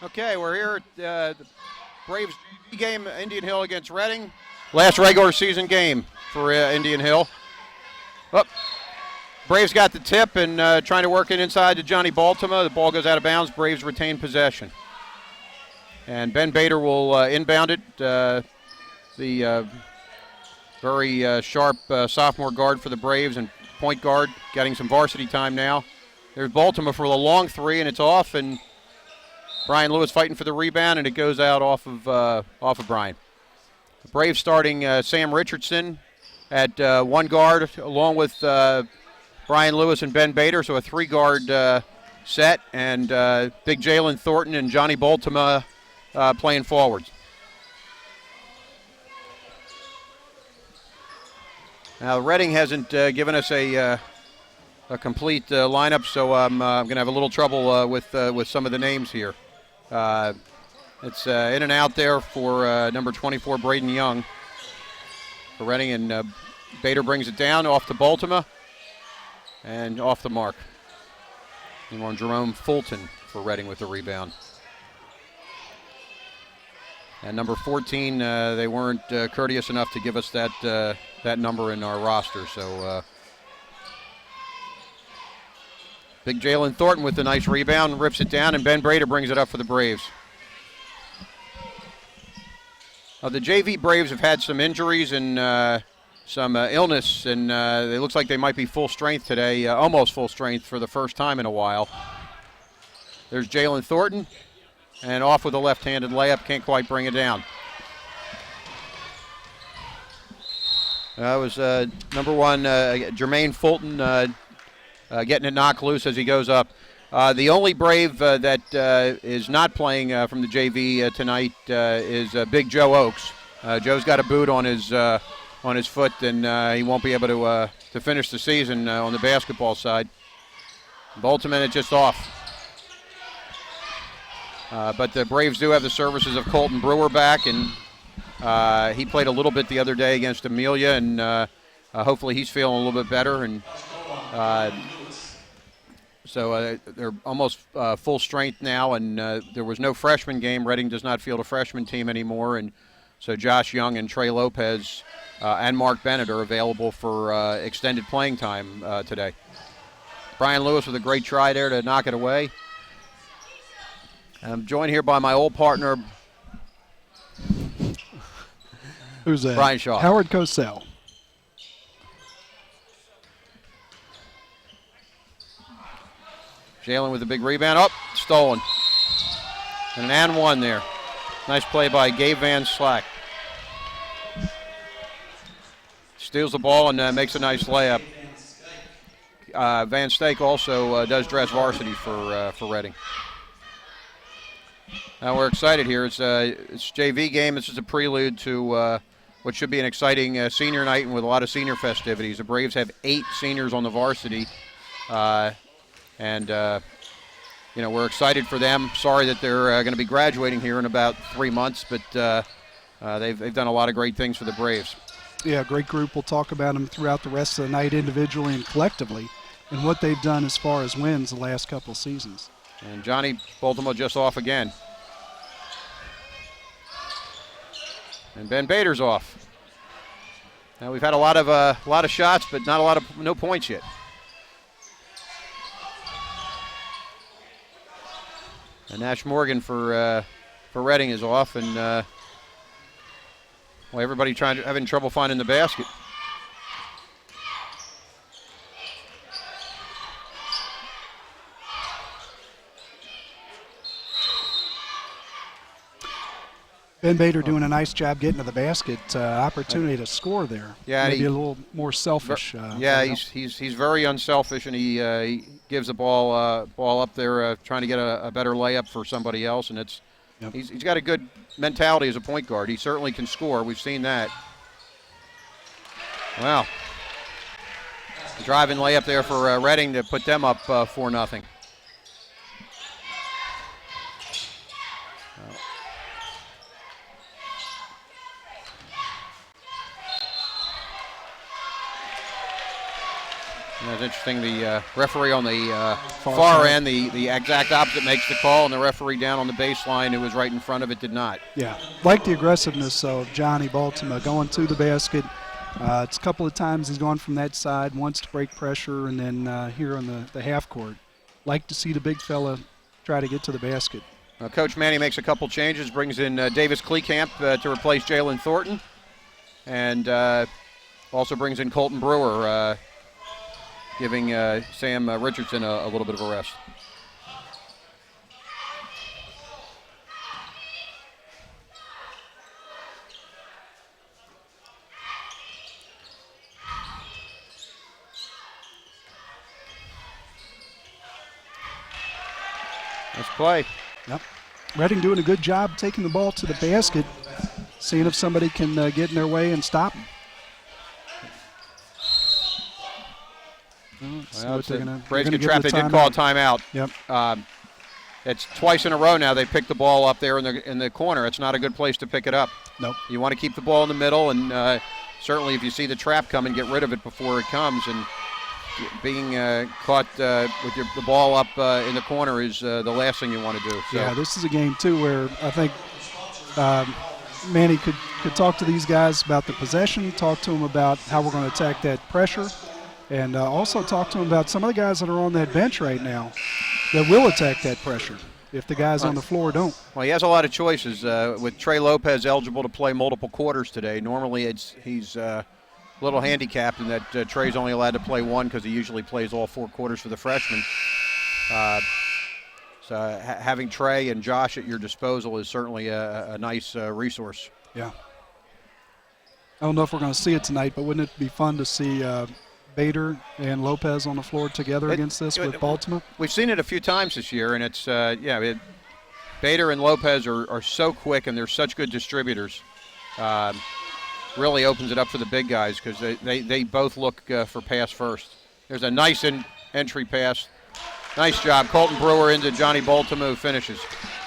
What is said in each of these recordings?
Okay, we're here at the Braves game, Indian Hill against Reading. Last regular season game for Indian Hill. Oh, Braves got the tip and trying to work it inside to Johnny Baltima. The ball goes out of bounds. Braves retain possession. And Ben Bader will inbound it. The very sharp sophomore guard for the Braves and point guard getting some varsity time now. There's Baltima for the long three, and it's off, and Brian Lewis fighting for the rebound, and it goes out off of Brian. The Braves starting Sam Richardson at one guard, along with Brian Lewis and Ben Bader, so a three-guard set, and big Jalen Thornton and Johnny Baltima playing forwards. Now, Reading hasn't given us a complete lineup, so I'm going to have a little trouble with some of the names here. It's in and out there for number 24, Braden Young for Reading, and Bader brings it down off to Baltima and off the mark. And on Jerome Fulton for Reading with the rebound. And number 14, they weren't courteous enough to give us that number in our roster, so big Jalen Thornton with a nice rebound, rips it down, and Ben Bader brings it up for the Braves. The JV Braves have had some injuries and some illness, and it looks like they might be full strength today, almost full strength for the first time in a while. There's Jalen Thornton, and off with a left-handed layup, can't quite bring it down. That was number one, Jermaine Fulton, getting it knocked loose as he goes up. The only Brave that is not playing from the JV tonight is Big Joe Oakes. Joe's got a boot on his foot, and he won't be able to finish the season on the basketball side. Baltimore is just off. But the Braves do have the services of Colton Brewer back, and he played a little bit the other day against Amelia, and hopefully he's feeling a little bit better. And so they're almost full strength now, and there was no freshman game. Reading does not field a freshman team anymore, and so Josh Young and Trey Lopez and Mark Bennett are available for extended playing time today. Brian Lewis with a great try there to knock it away. I'm joined here by my old partner. Who's that? Brian Shaw. Howard Cosell. Jalen with a big rebound. Oh, stolen. And an and one there. Nice play by Gabe Van Slack. Steals the ball and makes a nice layup. Van Stake also does dress varsity for Reading. Now we're excited here. It's JV game. This is a prelude to what should be an exciting senior night and with a lot of senior festivities. The Braves have 8 seniors on the varsity, and we're excited for them. Sorry that they're going to be graduating here in about 3 months, but they've done a lot of great things for the Braves. Yeah, great group. We'll talk about them throughout the rest of the night individually and collectively and what they've done as far as wins the last couple of seasons. And Johnny Baltimore just off again. And Ben Bader's off. Now we've had a lot of shots, but no points yet. And Nash Morgan for Reading is off, and everybody having trouble finding the basket. Ben Bader doing a nice job getting to the basket. Opportunity to score there. Yeah, maybe a little more selfish. He's very unselfish, and he gives the ball up there, trying to get a better layup for somebody else. And he's got a good mentality as a point guard. He certainly can score. We've seen that. Wow. Driving layup there for Reading to put them up 4-0. That's interesting. The referee on the far end, the exact opposite, makes the call, and the referee down on the baseline who was right in front of it did not. Yeah, like the aggressiveness of Johnny Baltimore going to the basket. It's a couple of times he's gone from that side, wants to break pressure, and then here on the half court. Like to see the big fella try to get to the basket. Coach Manny makes a couple changes, brings in Davis Kleekamp to replace Jalen Thornton, and also brings in Colton Brewer, giving Sam Richardson a little bit of a rest. Let's play. Yep. Reading doing a good job taking the ball to the basket, seeing if somebody can get in their way and stop them. Braves get trapped. They did call a timeout. Yep. It's twice in a row now they picked the ball up there in the corner. It's not a good place to pick it up. Nope. You want to keep the ball in the middle, and certainly if you see the trap coming, get rid of it before it comes. And being caught with the ball up in the corner is the last thing you want to do. So. Yeah, this is a game, too, where I think Manny could talk to these guys about the possession, talk to them about how we're going to attack that pressure, and also talk to them about some of the guys that are on that bench right now that will attack that pressure if the guys on the floor don't. Well, he has a lot of choices. With Trey Lopez eligible to play multiple quarters today, normally he's a little handicapped in that Trey's only allowed to play one because he usually plays all 4 quarters for the freshman. So having Trey and Josh at your disposal is certainly a nice resource. Yeah. I don't know if we're going to see it tonight, but wouldn't it be fun to see Bader and Lopez on the floor together against this with Baltimore? We've seen it a few times this year, and it's Bader and Lopez are so quick, and they're such good distributors. Really opens it up for the big guys because they both look for pass first. There's a nice entry pass. Nice job. Colton Brewer into Johnny Baltimore, who finishes.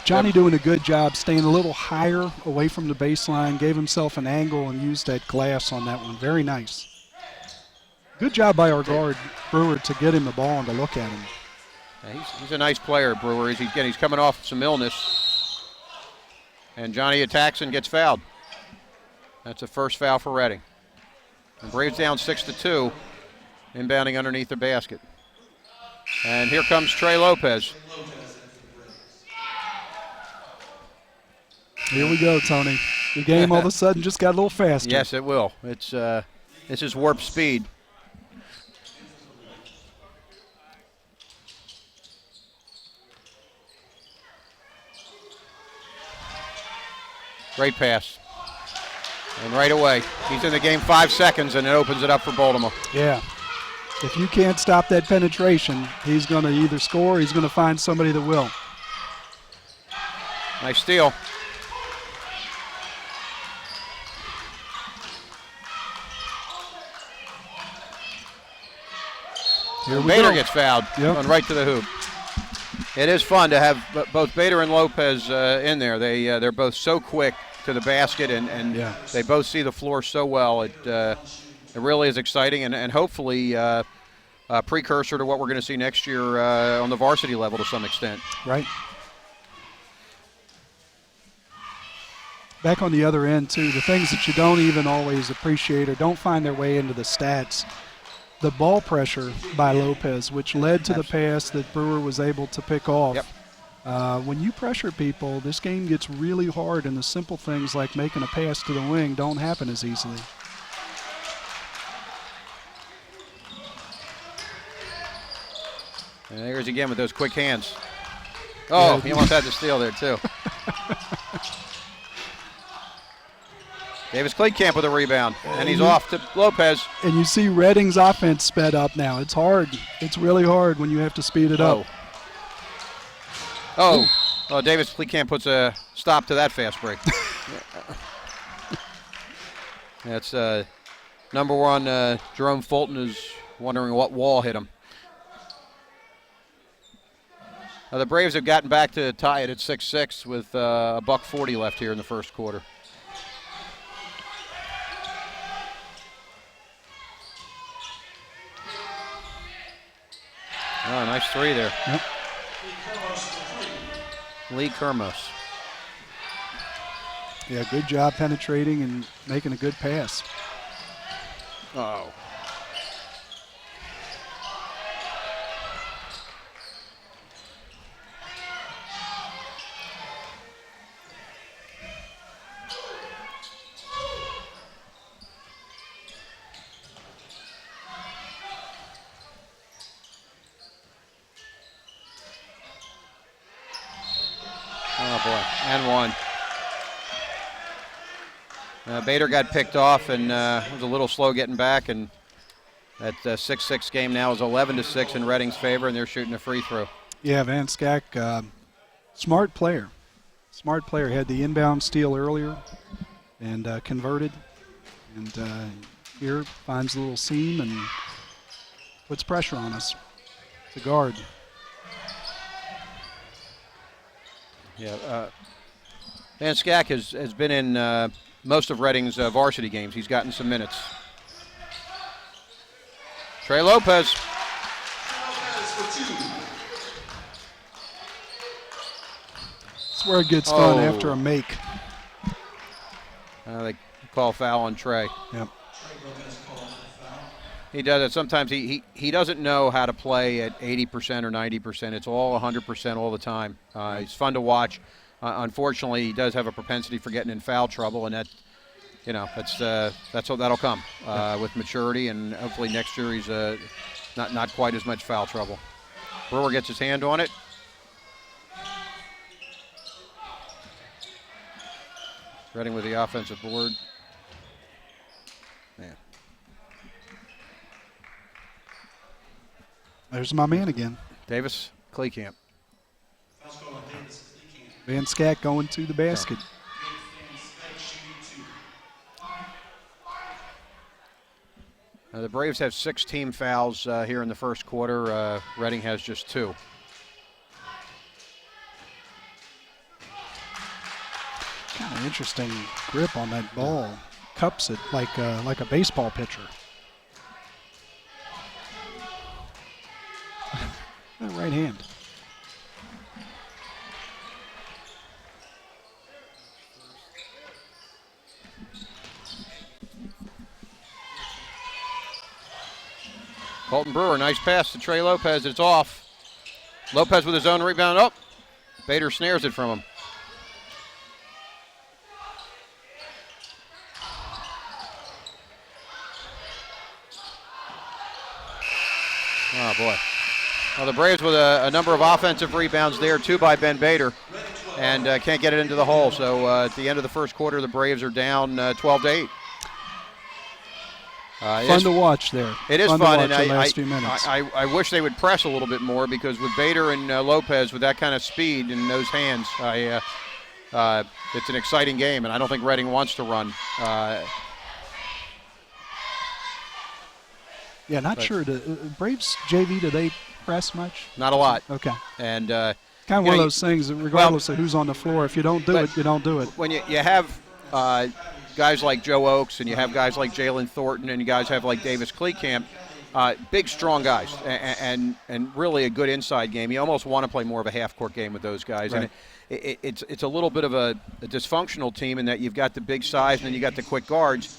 Johnny doing a good job staying a little higher away from the baseline, gave himself an angle and used that glass on that one. Very nice. Good job by our guard, Brewer, to get him the ball and to look at him. Yeah, he's a nice player, Brewer. He's coming off some illness. And Johnny attacks and gets fouled. That's a first foul for Reading. And Braves down 6-2, inbounding underneath the basket. And here comes Trey Lopez. Here we go, Tony. The game all of a sudden just got a little faster. Yes, it will. It's this is warp speed. Great pass. And right away, he's in the game 5 seconds, and it opens it up for Baltimore. Yeah. If you can't stop that penetration, he's going to either score or he's going to find somebody that will. Nice steal. Bader gets fouled, going right to the hoop. It is fun to have both Bader and Lopez in there. They're both so quick to the basket, and they both see the floor so well. It really is exciting, and hopefully a precursor to what we're going to see next year on the varsity level to some extent. Right. Back on the other end, too, the things that you don't even always appreciate or don't find their way into the stats. The ball pressure by Lopez, which led to the pass that Brewer was able to pick off. Yep. When you pressure people, this game gets really hard, and the simple things like making a pass to the wing don't happen as easily. And there's again with those quick hands. Oh, he almost had the steal there, too. Davis Kleekamp with a rebound, and he's off to Lopez. And you see Reading's offense sped up now. It's hard. It's really hard when you have to speed it up. Oh, Davis Kleekamp puts a stop to that fast break. That's number one. Jerome Fulton is wondering what wall hit him. The Braves have gotten back to tie it at 6-6 with $1:40 left here in the first quarter. Oh, nice three there. Yep. Lee Kermos. Yeah, good job penetrating and making a good pass. Oh. Oh, boy. And one. Bader got picked off and was a little slow getting back. And that 6-6 game now is 11-6 in Reading's favor, and they're shooting a free throw. Yeah, Van Scack, smart player. Smart player. Had the inbound steal earlier and converted. And here finds a little seam and puts pressure on us. It's a guard. Yeah, Van Scack has been in most of Reading's varsity games. He's gotten some minutes. Trey Lopez. That's where it gets fun after a make. They call foul on Trey. Yep. He does it. Sometimes he doesn't know how to play at 80% or 90%. It's all 100% all the time. He's fun to watch. Unfortunately, he does have a propensity for getting in foul trouble, and that's what that'll come with maturity, and hopefully next year he's not quite as much foul trouble. Brewer gets his hand on it. Reading with the offensive board. Man. There's my man again. Davis Kleekamp. Van Scack going to the basket. The Braves have 6 team fouls here in the first quarter. Reading has just 2. Kind of interesting grip on that ball. Cups it like a baseball pitcher. That right hand. Colton Brewer, nice pass to Trey Lopez. It's off. Lopez with his own rebound. Oh, Bader snares it from him. Oh, boy. Well, the Braves with a number of offensive rebounds there, 2 by Ben Bader, and can't get it into the hole. So at the end of the first quarter, the Braves are down 12-8. Fun to watch there. It is fun, and I wish they would press a little bit more, because with Bader and Lopez with that kind of speed and those hands, it's an exciting game, and I don't think Reading wants to run. Yeah, not sure. The Braves JV, do they press much? Not a lot. Okay. And kind of one of those things that regardless of who's on the floor, if you don't do it, you don't do it. When you have guys like Joe Oakes, and you have guys like Jalen Thornton, and you guys have like Davis Kleekamp, big, strong guys, and really a good inside game. You almost want to play more of a half-court game with those guys. Right. And it's a little bit of a dysfunctional team in that you've got the big size and then you got the quick guards.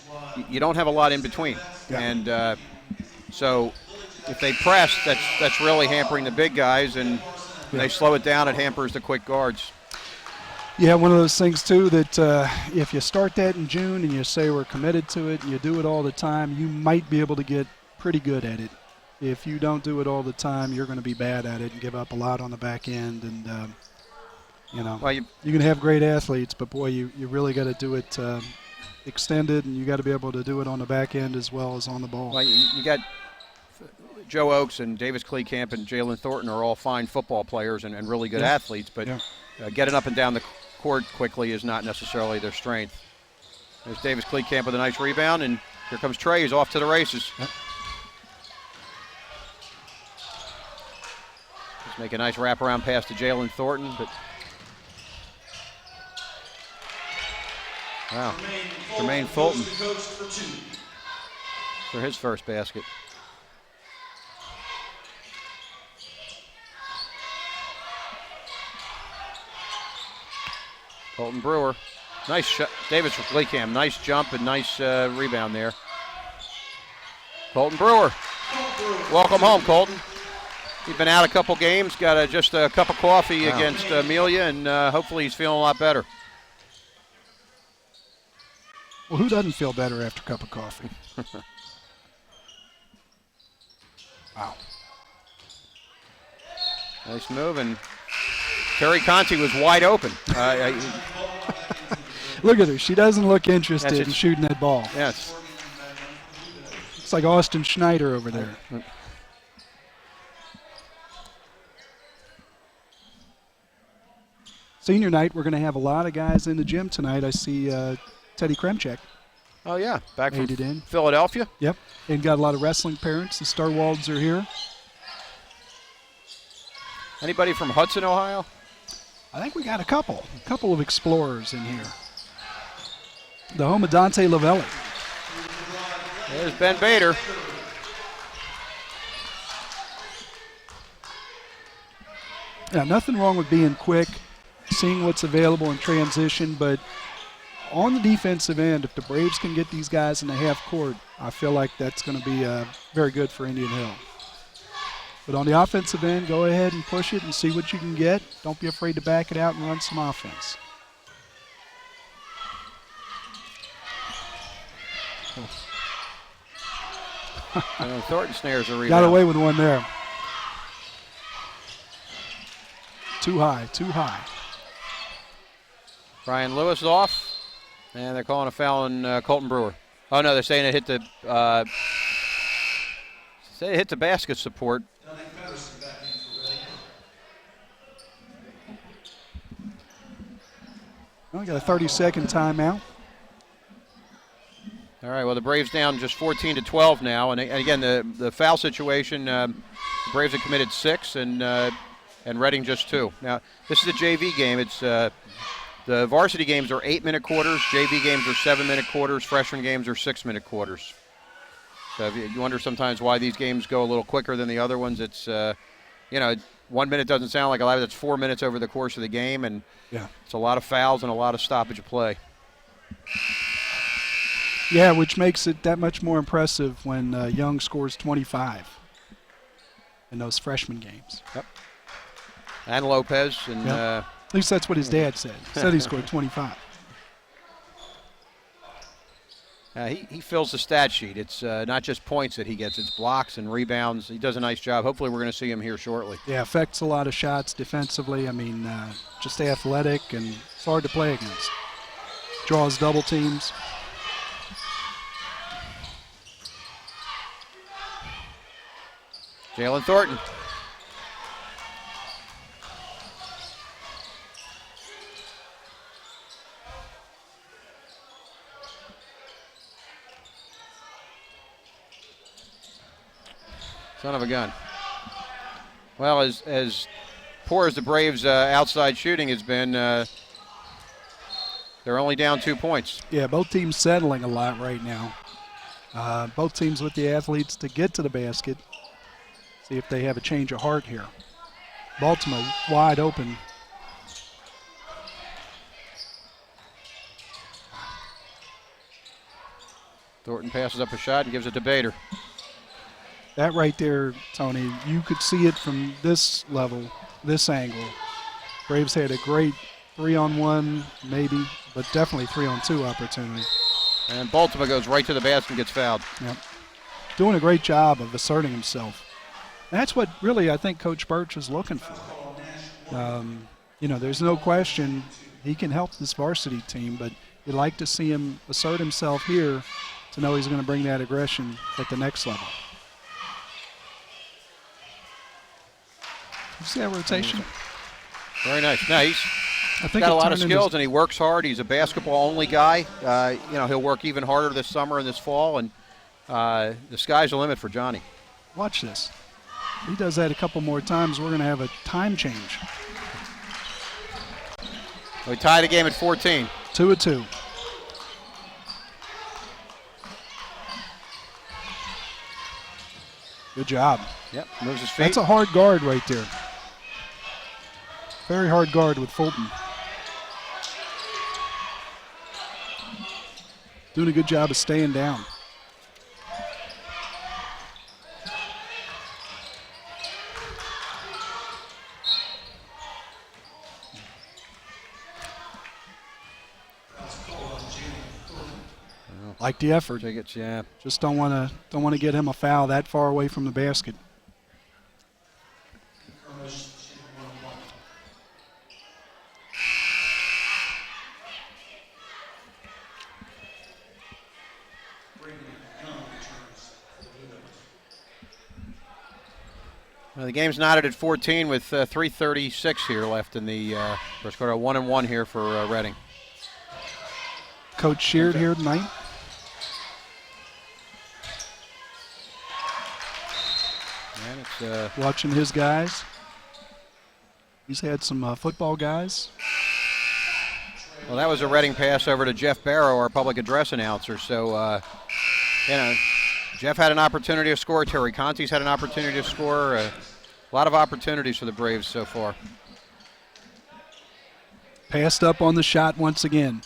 You don't have a lot in between. Yeah. And so if they press, that's really hampering the big guys, and when they slow it down, it hampers the quick guards. Yeah, one of those things, too, that if you start that in June and you say we're committed to it and you do it all the time, you might be able to get pretty good at it. If you don't do it all the time, you're going to be bad at it and give up a lot on the back end. And, well, you can have great athletes, but, boy, you really got to do it extended, and you got to be able to do it on the back end as well as on the ball. Well, you got Joe Oakes and Davis Kleekamp and Jalen Thornton are all fine football players and really good athletes, but getting up and down the court quickly is not necessarily their strength. There's Davis Kleekamp with a nice rebound, and here comes Trey. He's off to the races. Yep. Let's make a nice wraparound pass to Jalen Thornton, but wow, Jermaine Fulton for his first basket. Colton Brewer. Nice shot. Davis Leakham. Nice jump and nice rebound there. Colton Brewer. Welcome home, Colton. He's been out a couple games. Got just a cup of coffee against Amelia, and hopefully he's feeling a lot better. Well, who doesn't feel better after a cup of coffee? Wow. Nice move, and Terry Conti was wide open. Look at her. She doesn't look interested in shooting that ball. Yes. It's like Austin Schneider over there. Senior night, we're going to have a lot of guys in the gym tonight. I see Teddy Kremchek. Oh, yeah. Back from made it in. Philadelphia. Yep. And got a lot of wrestling parents. The Starwalds are here. Anybody from Hudson, Ohio? I think we got a couple of explorers in here. The home of Dante Lavelli. There's Ben Bader. Yeah, nothing wrong with being quick, seeing what's available in transition, but on the defensive end, if the Braves can get these guys in the half court, I feel like that's going to be very good for Indian Hill. But on the offensive end, go ahead and push it and see what you can get. Don't be afraid to back it out and run some offense. Thornton snares a rebound. Got away with one there. Too high, too high. Brian Lewis is off, and they're calling a foul on Colton Brewer. Oh no, they're saying it hit the basket support. We got a 30-second timeout. All right, well, the Braves down just 14-12 now. And again, the foul situation, the Braves have committed 6 and Reading just 2. Now, this is a JV game. It's the varsity games are 8-minute quarters. JV games are 7-minute quarters. Freshman games are 6-minute quarters. So if you wonder sometimes why these games go a little quicker than the other ones. It's, 1 minute doesn't sound like a lot. That's 4 minutes over the course of the game, and it's a lot of fouls and a lot of stoppage of play. Yeah, which makes it that much more impressive when Young scores 25 in those freshman games. Yep. And Lopez. And at least that's what his dad said. He said he scored 25. He fills the stat sheet. It's not just points that he gets. It's blocks and rebounds. He does a nice job. Hopefully we're going to see him here shortly. Yeah, affects a lot of shots defensively. I mean, just athletic, and it's hard to play against. Draws double teams. Jalen Thornton. Son of a gun. Well, as poor as the Braves' outside shooting has been, they're only down 2 points. Yeah, both teams settling a lot right now. Both teams with the athletes to get to the basket. See if they have a change of heart here. Baltimore wide open. Thornton passes up a shot and gives it to Bader. That right there, Tony, you could see it from this level, this angle. Braves had a great 3-on-1 maybe, but definitely 3-on-2 opportunity. And Baltimore goes right to the basket and gets fouled. Yep. Doing a great job of asserting himself. That's what really I think Coach Birch was looking for. There's no question he can help this varsity team, but you'd like to see him assert himself here to know he's going to bring that aggression at the next level. You see that rotation? Very nice. Nice. I think got a lot of skills, and he works hard. He's a basketball-only guy. He'll work even harder this summer and this fall, and the sky's the limit for Johnny. Watch this. If he does that a couple more times, we're going to have a time change. We tie the game at 14. 2-2. Good job. Yep, moves his feet. That's a hard guard right there. Very hard guard with Fulton. doing a good job of staying down. Like the effort. Tickets, yeah. Just don't want to get him a foul that far away from the basket. Well, the game's knotted at 14 with 3:36 here left in the first quarter. 1-1 here for Reading. Coach Sheard here tonight. And it's Watching his guys. He's had some football guys. well, that was a Reading pass over to Jeff Barrow, our public address announcer. So, Jeff had an opportunity to score. Terry Conti's had an opportunity to score. A lot of opportunities for the Braves so far. Passed up on the shot once again.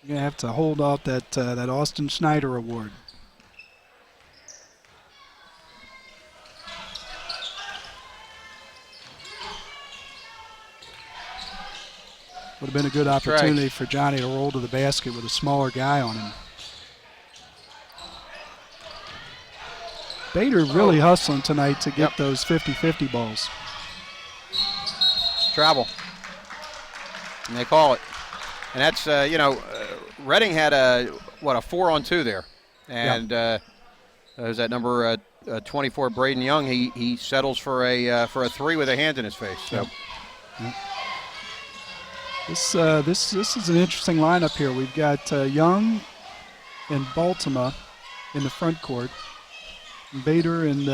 You're going to have to hold off that Austin Schneider award. Would have been a good opportunity for Johnny to roll to the basket with a smaller guy on him. Bader really hustling tonight to get those 50-50 balls. Travel. And they call it. And that's, Reading had a 4-on-2 there. And there's that number 24, Braden Young. He settles for a three with a hand in his face. So. Yep. This is an interesting lineup here. We've got Young and Baltimore in the front court. Bader and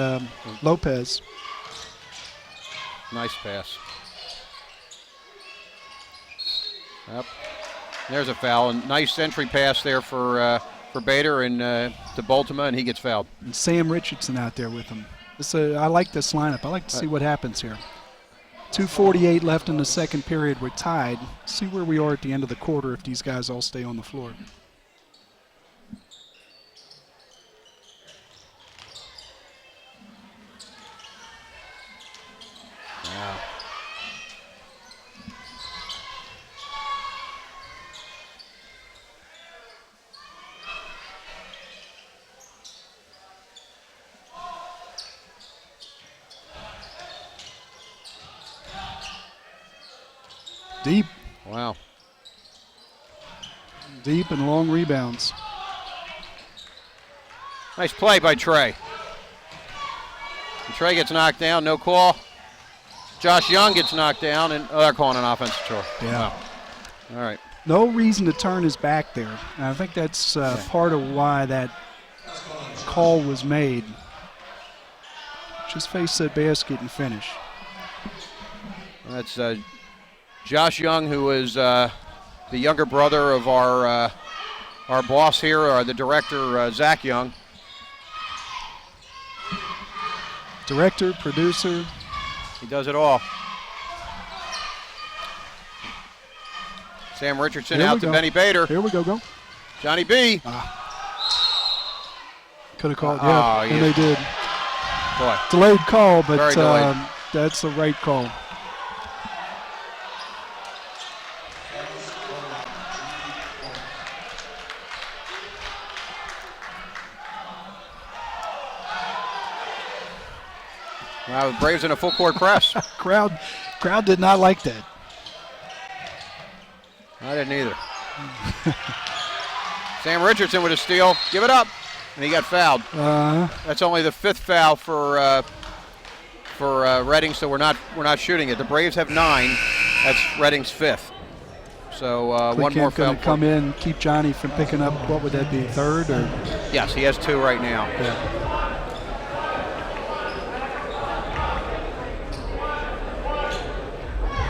Lopez. Nice pass. Yep. There's a foul. And nice entry pass there for Bader and to Baltimore, and he gets fouled. And Sam Richardson out there with him. I like this lineup. I like to see what happens here. 2:48 left in the second period. We're tied. See where we are at the end of the quarter if these guys all stay on the floor. Wow. Deep. Wow. Deep and long rebounds. Nice play by Trey. And Trey gets knocked down, no call. Josh Young gets knocked down, and they're calling an offensive choice. Yeah. Wow. All right. No reason to turn his back there. And I think that's part of why that call was made. Just face that basket and finish. That's Josh Young, who is the younger brother of our boss here, the director, Zach Young. Director, producer. He does it all. Sam Richardson Here out we to go. Benny Bader. Here we go. Johnny B. Could have called, yeah, and they did. Boy. Delayed call, but Very delayed. that's the right call. Wow, the Braves in a full court press. Crowd did not like that. I didn't either. Sam Richardson with a steal. Give it up. And he got fouled. That's only the fifth foul for Reading, so we're not shooting it. The Braves have 9. That's Reading's 5th. So one more foul. Going to come in, keep Johnny from picking up, what would that be, third? Or? Yes, he has 2 right now. Yeah.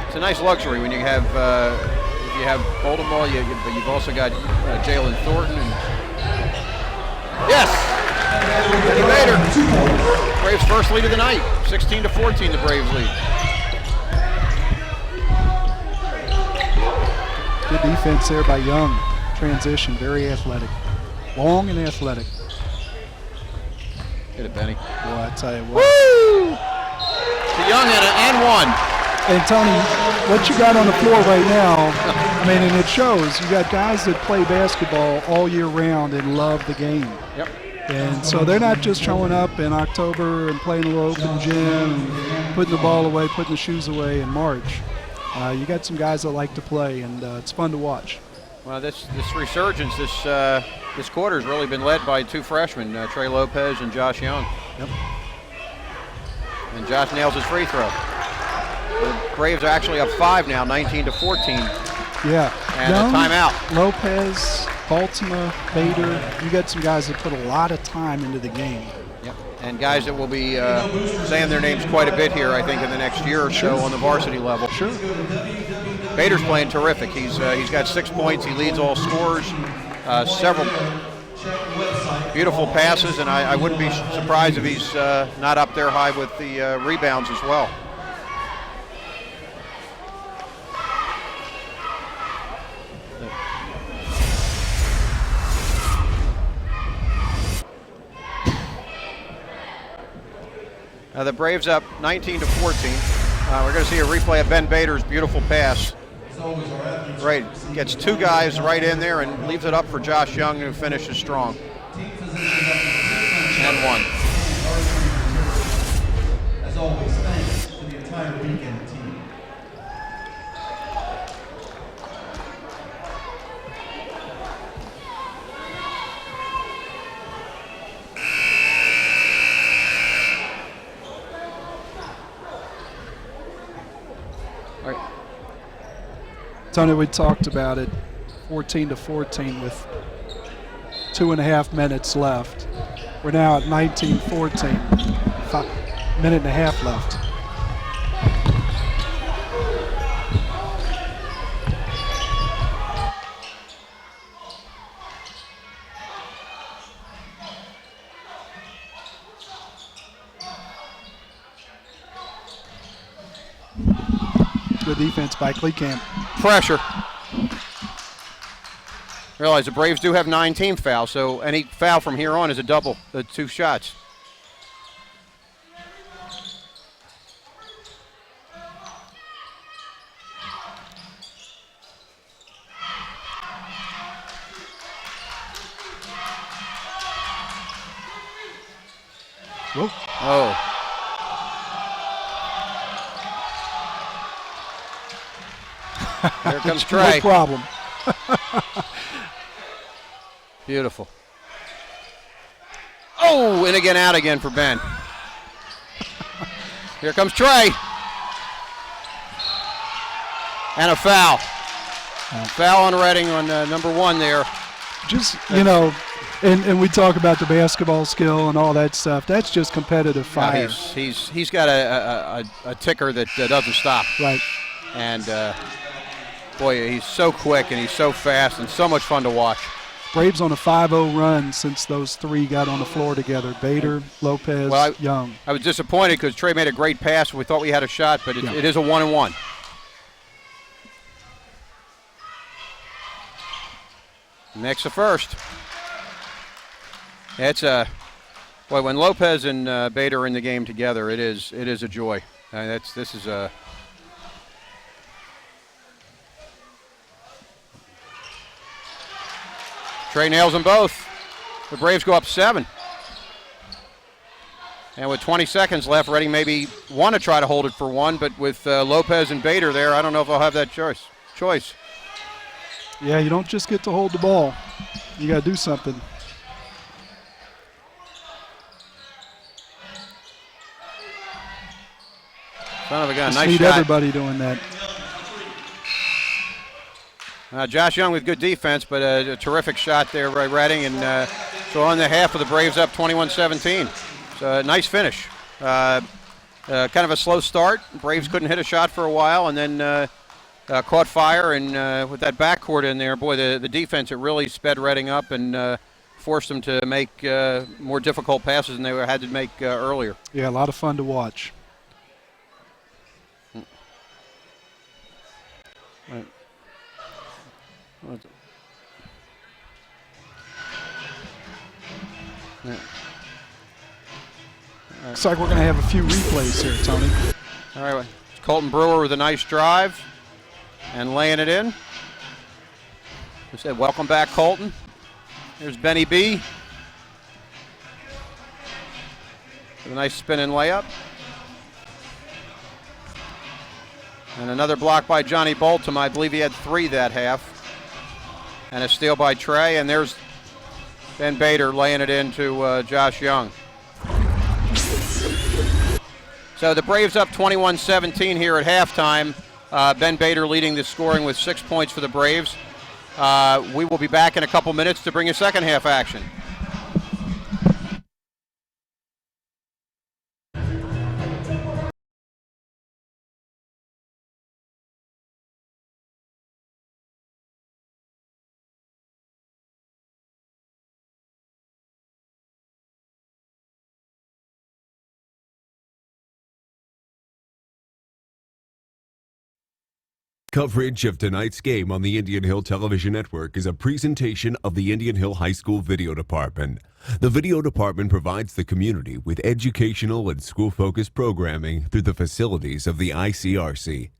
It's a nice luxury when you have if you have Baltimore, but you've also got Jalen Thornton. And yes, Benny Bader. Braves' first lead of the night, 16-14. The Braves lead. Good defense there by Young. transition, very athletic. Long and athletic. Hit it, Benny. Well, I tell you what. Woo! To Young and one. And Tony, what you got on the floor right now, I mean, and it shows, you got guys that play basketball all year round and love the game. Yep. And so they're not just showing up in October and playing a little open gym and putting the ball away, putting the shoes away in March. You got some guys that like to play, and it's fun to watch. Well, this resurgence this quarter has really been led by two freshmen, Trey Lopez and Josh Young. Yep. And Josh nails his free throw. The Braves are actually up 5 now, 19-14. Yeah. And Young, a timeout. Lopez, Baltimore, Bader. You got some guys that put a lot of time into the game. Yep. And guys that will be saying their names quite a bit here, I think, in the next year or so on the varsity level. Sure. Bader's playing terrific. He's got 6 points. He leads all scorers. Several beautiful passes, and I wouldn't be surprised if he's not up there high with the rebounds as well. The Braves up 19-14. We're going to see a replay of Ben Bader's beautiful pass. Right, gets two guys right in there and leaves it up for Josh Young, who finishes strong. And one. As always, thanks to the entire weekend team. Tony, we talked about it, 14-14 with 2.5 minutes left. We're now at 19-14, minute and a half left. Good defense by Kleekamp. Pressure. Realize the Braves do have 9 team fouls, so any foul from here on is a double, the 2 shots. Whoa. Oh. Here comes Trey. No problem. Beautiful. Oh, in again, out again for Ben. Here comes Trey. And a foul. Foul on Redding on number 1 there. Just, you know, and we talk about the basketball skill and all that stuff. That's just competitive fire. He's got a ticker that doesn't stop. Right. And boy, he's so quick and he's so fast and so much fun to watch. Braves on a 5-0 run since those 3 got on the floor together. Bader, Lopez, Young. I was disappointed because Trey made a great pass. We thought we had a shot, but it is a 1-and-1. Makes the first. It's boy, when Lopez and Bader are in the game together, it is a joy. This is a. Trey nails them both. The Braves go up 7. And with 20 seconds left, Redding maybe want to try to hold it for 1, but with Lopez and Bader there, I don't know if they'll have that choice. Yeah, you don't just get to hold the ball. You got to do something. Son of a gun, Just nice need shot. everybody doing that. Josh Young with good defense, but a terrific shot there by Redding, and so on the half of the Braves up 21-17. So a nice finish. Kind of a slow start. Braves couldn't hit a shot for a while, and then caught fire, and with that backcourt in there, boy, the defense, it really sped Redding up and forced them to make more difficult passes than they had to make earlier. Yeah, a lot of fun to watch. Right. Looks like we're going to have a few replays here, Tony. All right, Colton Brewer with a nice drive and laying it in. We said, welcome back, Colton. Here's Benny B. With a nice spin and layup. And another block by Johnny Bolton. I believe he had 3 that half. And a steal by Trey. And there's Ben Bader laying it into Josh Young. So the Braves up 21-17 here at halftime. Ben Bader leading the scoring with 6 points for the Braves. We will be back in a couple minutes to bring you second half action. Coverage of tonight's game on the Indian Hill Television Network is a presentation of the Indian Hill High School Video Department. The Video Department provides the community with educational and school-focused programming through the facilities of the ICRC.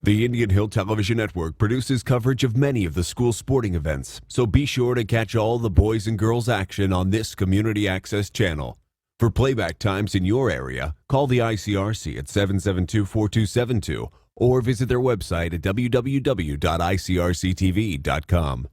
The Indian Hill Television Network produces coverage of many of the school sporting events, so be sure to catch all the boys and girls action on this community access channel. For playback times in your area, call the ICRC at 772-4272 or visit their website at www.icrctv.com.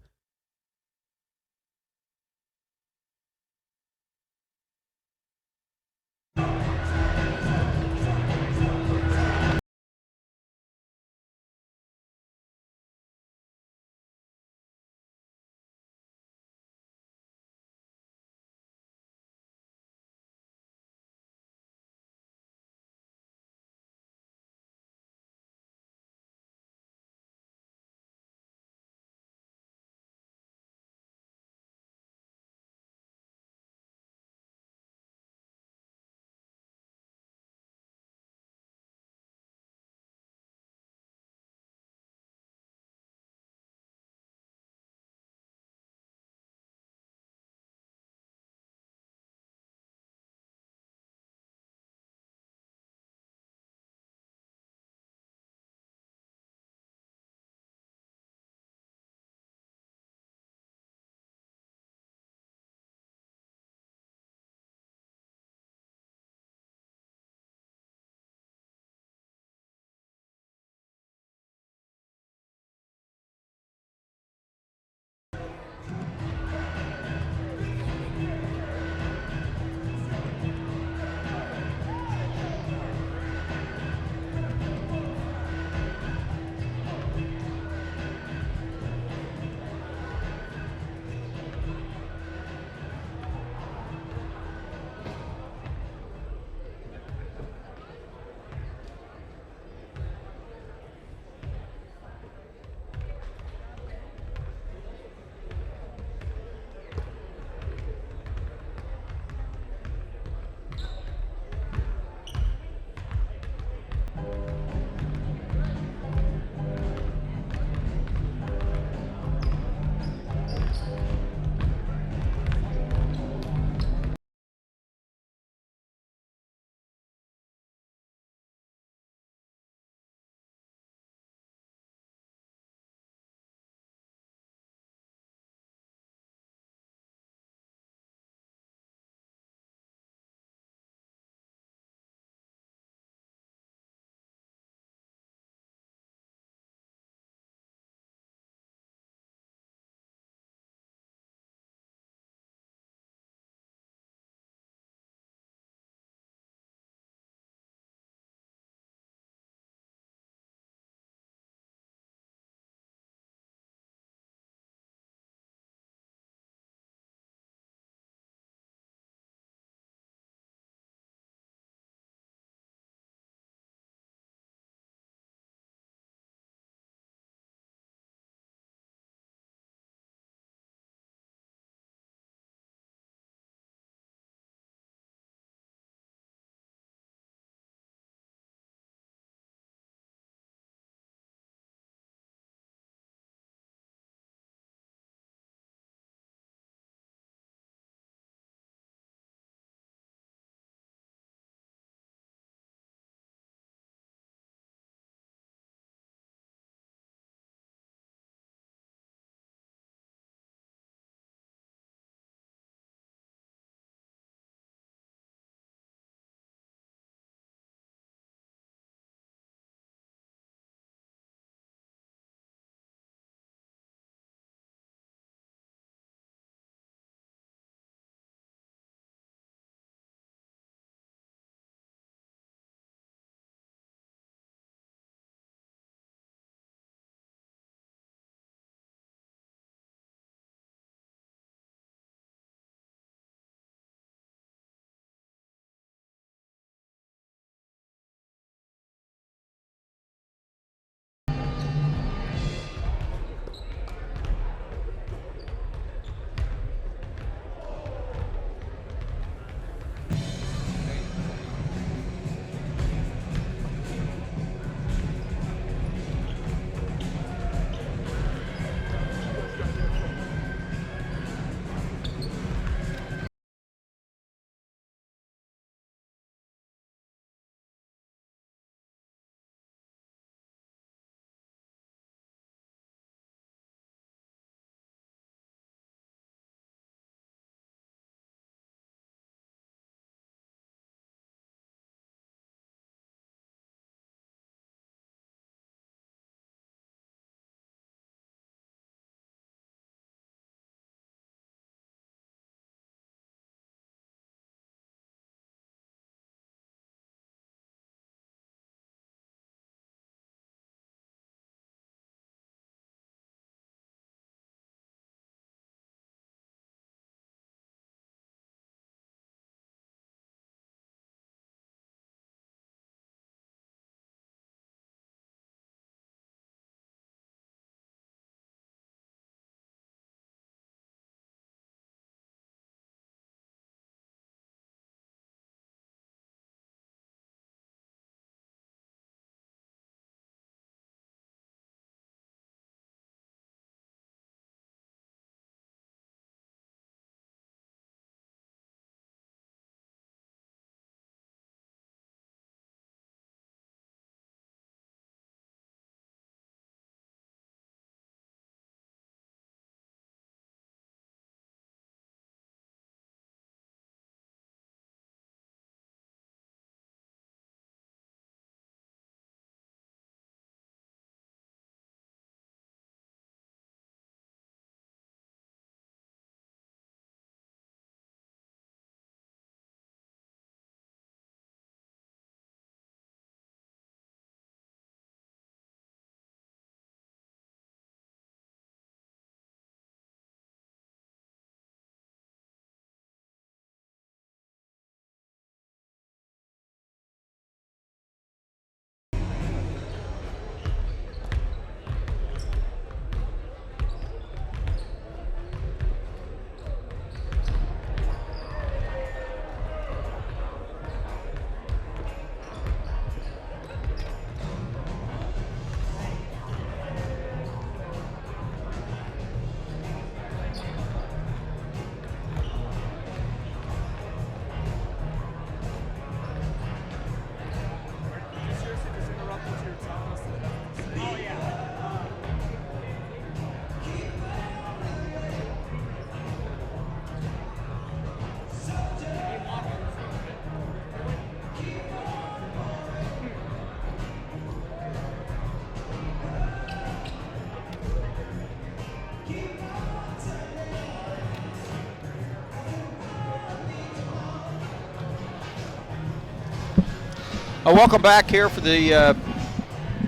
Welcome back here for the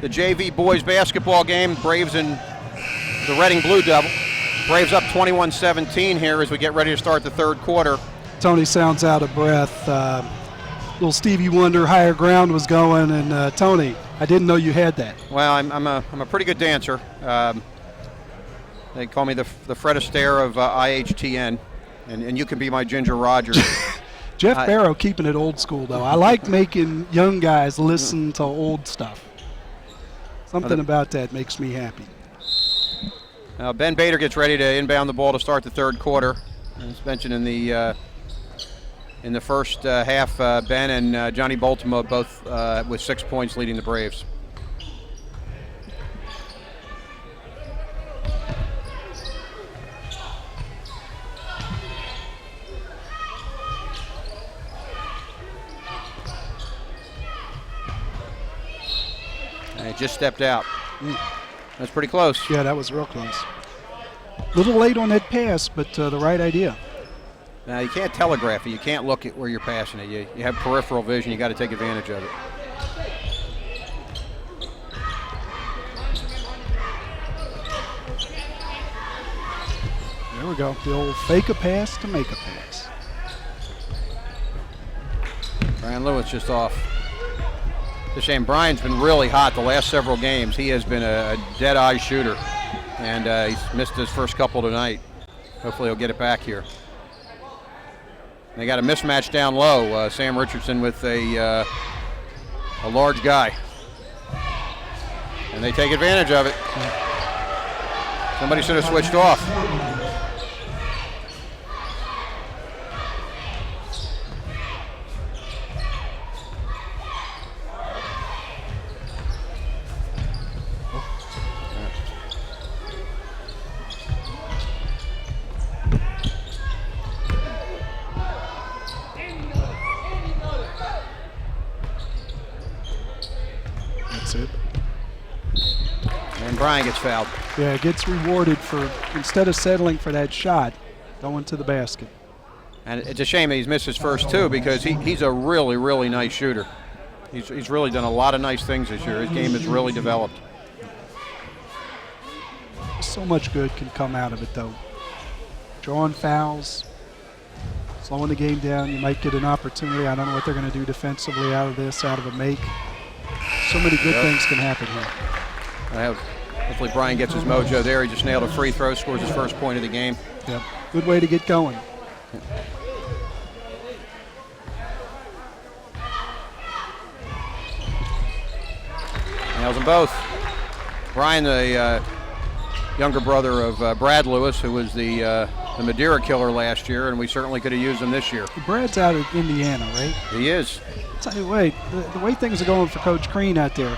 JV boys basketball game. Braves and the Reading Blue Devil. Braves up 21-17 here as we get ready to start the third quarter. Tony sounds out of breath. Little Stevie Wonder, Higher Ground was going, and Tony, I didn't know you had that. Well, I'm a pretty good dancer. They call me the Fred Astaire of IHTN, and you can be my Ginger Rogers. Jeff Barrow keeping it old school, though. I like making young guys listen to old stuff. Something about that makes me happy. Ben Bader gets ready to inbound the ball to start the third quarter. As mentioned in the first half, Ben and Johnny Baltimore both with 6 points leading the Braves. And it just stepped out. That's pretty close. Yeah, that was real close. A little late on that pass, but the right idea. Now, you can't telegraph it. You can't look at where you're passing it. You have peripheral vision. You got to take advantage of it. There we go. The old fake a pass to make a pass. Brian Lewis just off. It's a shame. Brian's been really hot the last several games. He has been a dead-eye shooter, and he's missed his first couple tonight. Hopefully he'll get it back here. They got a mismatch down low. Sam Richardson with a large guy. And they take advantage of it. Somebody should have switched off. Brian gets fouled. Yeah, gets rewarded for, instead of settling for that shot, going to the basket. And it's a shame that he's missed his first two because he's a really, really nice shooter. He's really done a lot of nice things this year. His game has really developed. So much good can come out of it, though. Drawing fouls, slowing the game down. You might get an opportunity. I don't know what they're going to do defensively out of this, out of a make. So many good things can happen here. Hopefully Brian gets his mojo there. He just nailed a free throw, scores his first point of the game. Yep. Good way to get going. Nails them both. Brian, the younger brother of Brad Lewis, who was the Madeira killer last year, and we certainly could have used him this year. Brad's out of Indiana, right? He is. Tell you what, the way things are going for Coach Crean out there.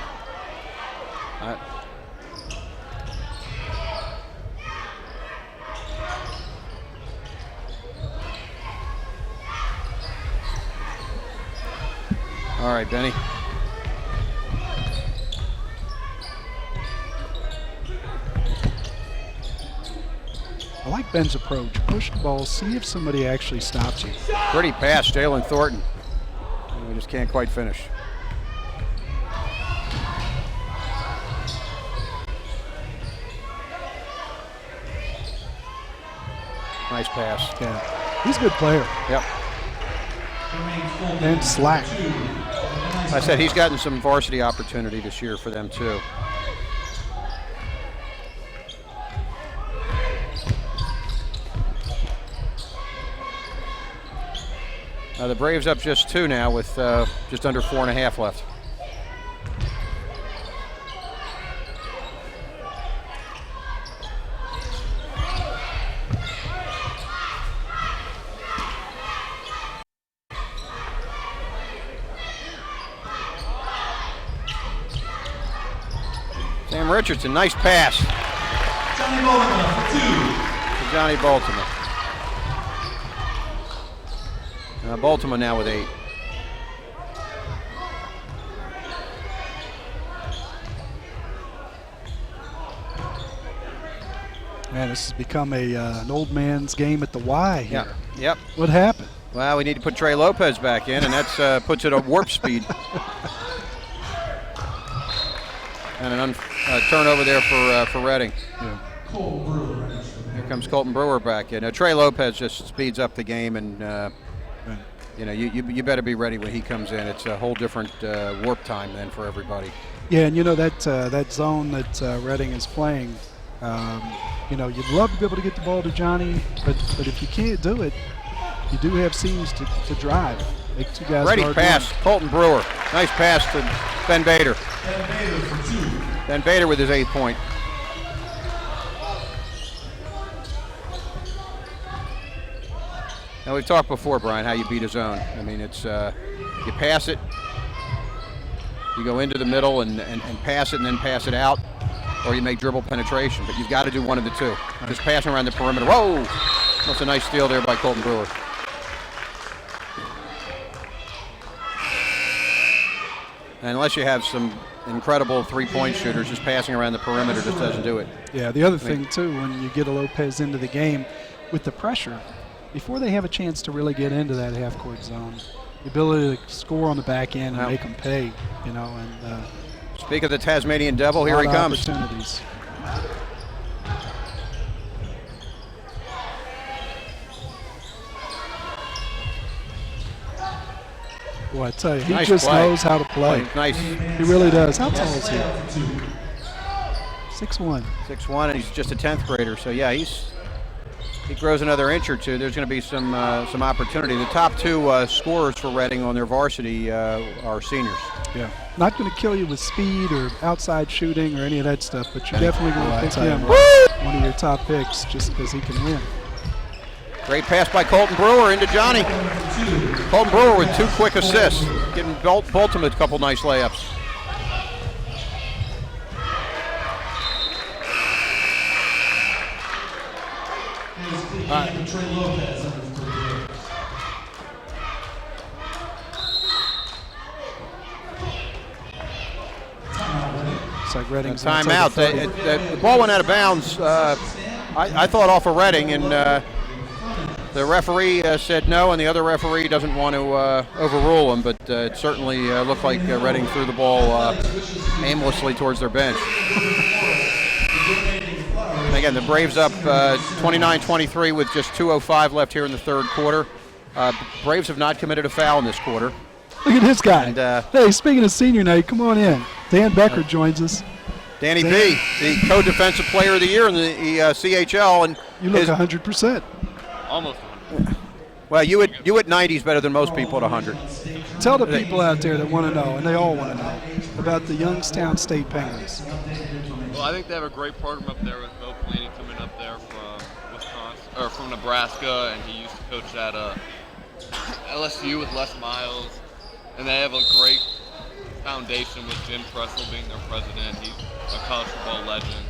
All right, Benny. I like Ben's approach. Push the ball, see if somebody actually stops you. Pretty pass, Jalen Thornton. We just can't quite finish. Nice pass. Yeah, he's a good player. Yep. And slack. I said he's gotten some varsity opportunity this year for them too. The Braves up just 2 now with just under 4.5 left. Sam Richardson, nice pass. Johnny Baltimore for 2. To Johnny Baltimore. Baltimore now with 8. Man, this has become an old man's game at the Y here. Yeah. Yep. What happened? Well, we need to put Trey Lopez back in, and that puts it at warp speed. And an turnover there for Reading. Yeah. Cole Brewer. Here comes Colton Brewer back in. Trey Lopez just speeds up the game, and you know you better be ready when he comes in. It's a whole different warp time then for everybody. Yeah, and you know that zone that Reading is playing. You know, you'd love to be able to get the ball to Johnny, but if you can't do it, you do have seams to drive. Make two guys. Ready guard pass, one. Colton Brewer. Nice pass to Ben Bader. Ben Bader for 2. Ben Bader with his 8th point. Now we've talked before, Brian, how you beat a zone. I mean, it's you pass it, you go into the middle and pass it and then pass it out, or you make dribble penetration. But you've got to do one of the two. Just passing around the perimeter. Whoa! That's a nice steal there by Colton Brewer. And unless you have some incredible three-point shooters, just passing around the perimeter just doesn't do it. Yeah, the other thing, too, when you get a Lopez into the game, with the pressure, before they have a chance to really get into that half-court zone, the ability to score on the back end and make them pay, you know, and Speak of the Tasmanian Devil, here he comes. Opportunities. Boy, I tell you, he Nice just play. knows how to play. Nice. He really does. How tall is he? 6'1". 6'1", and he's just a 10th grader. So yeah, he grows another inch or two. There's going to be some opportunity. The top two scorers for Reading on their varsity are seniors. Yeah. Not going to kill you with speed or outside shooting or any of that stuff, but you're definitely going to pick him one of your top picks just because he can win. Great pass by Colton Brewer into Johnny. Colton Brewer with 2 quick assists, giving Baltimore a couple nice layups. Trey Lopez under 38. It's like Reading's gonna take a Timeout. 30. The ball went out of bounds, I thought off of Reading, and the referee said no, and the other referee doesn't want to overrule him, but it certainly looked like Reading threw the ball aimlessly towards their bench. And again, the Braves up 29-23 with just 2:05 left here in the third quarter. Braves have not committed a foul in this quarter. Look at this guy. And, hey, speaking of senior night, come on in. Dan Becker joins us. Danny B, the co-defensive player of the year in the CHL, and You look 100%. Almost. well, you at 90 is better than most people at 100. Tell the people out there that want to know, and they all want to know, about the Youngstown State Penguins. Well, I think they have a great program up there with Bo Pelini coming up there from Wisconsin or from Nebraska, and he used to coach at LSU with Les Miles, and they have a great foundation with Jim Tressel being their president. He's a college football legend.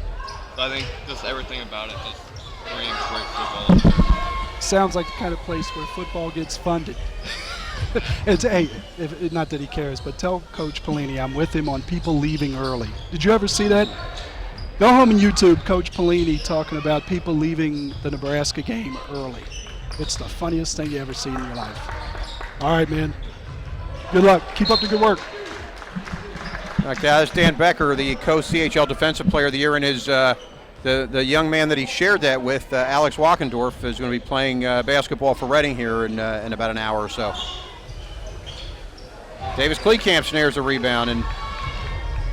So I think just everything about it just brings great football up there. Sounds like the kind of place where football gets funded. It's, hey, not that he cares, but tell Coach Pelini I'm with him on people leaving early. Did you ever see that? Go home and YouTube Coach Pelini talking about people leaving the Nebraska game early. It's the funniest thing you ever seen in your life. All right, man. Good luck. Keep up the good work. Okay, that's Dan Becker, the co-CHL Defensive Player of the Year, and his the young man that he shared that with, Alex Walkendorf, is going to be playing basketball for Reading here in about an hour or so. Davis Kleekamp snares a rebound, and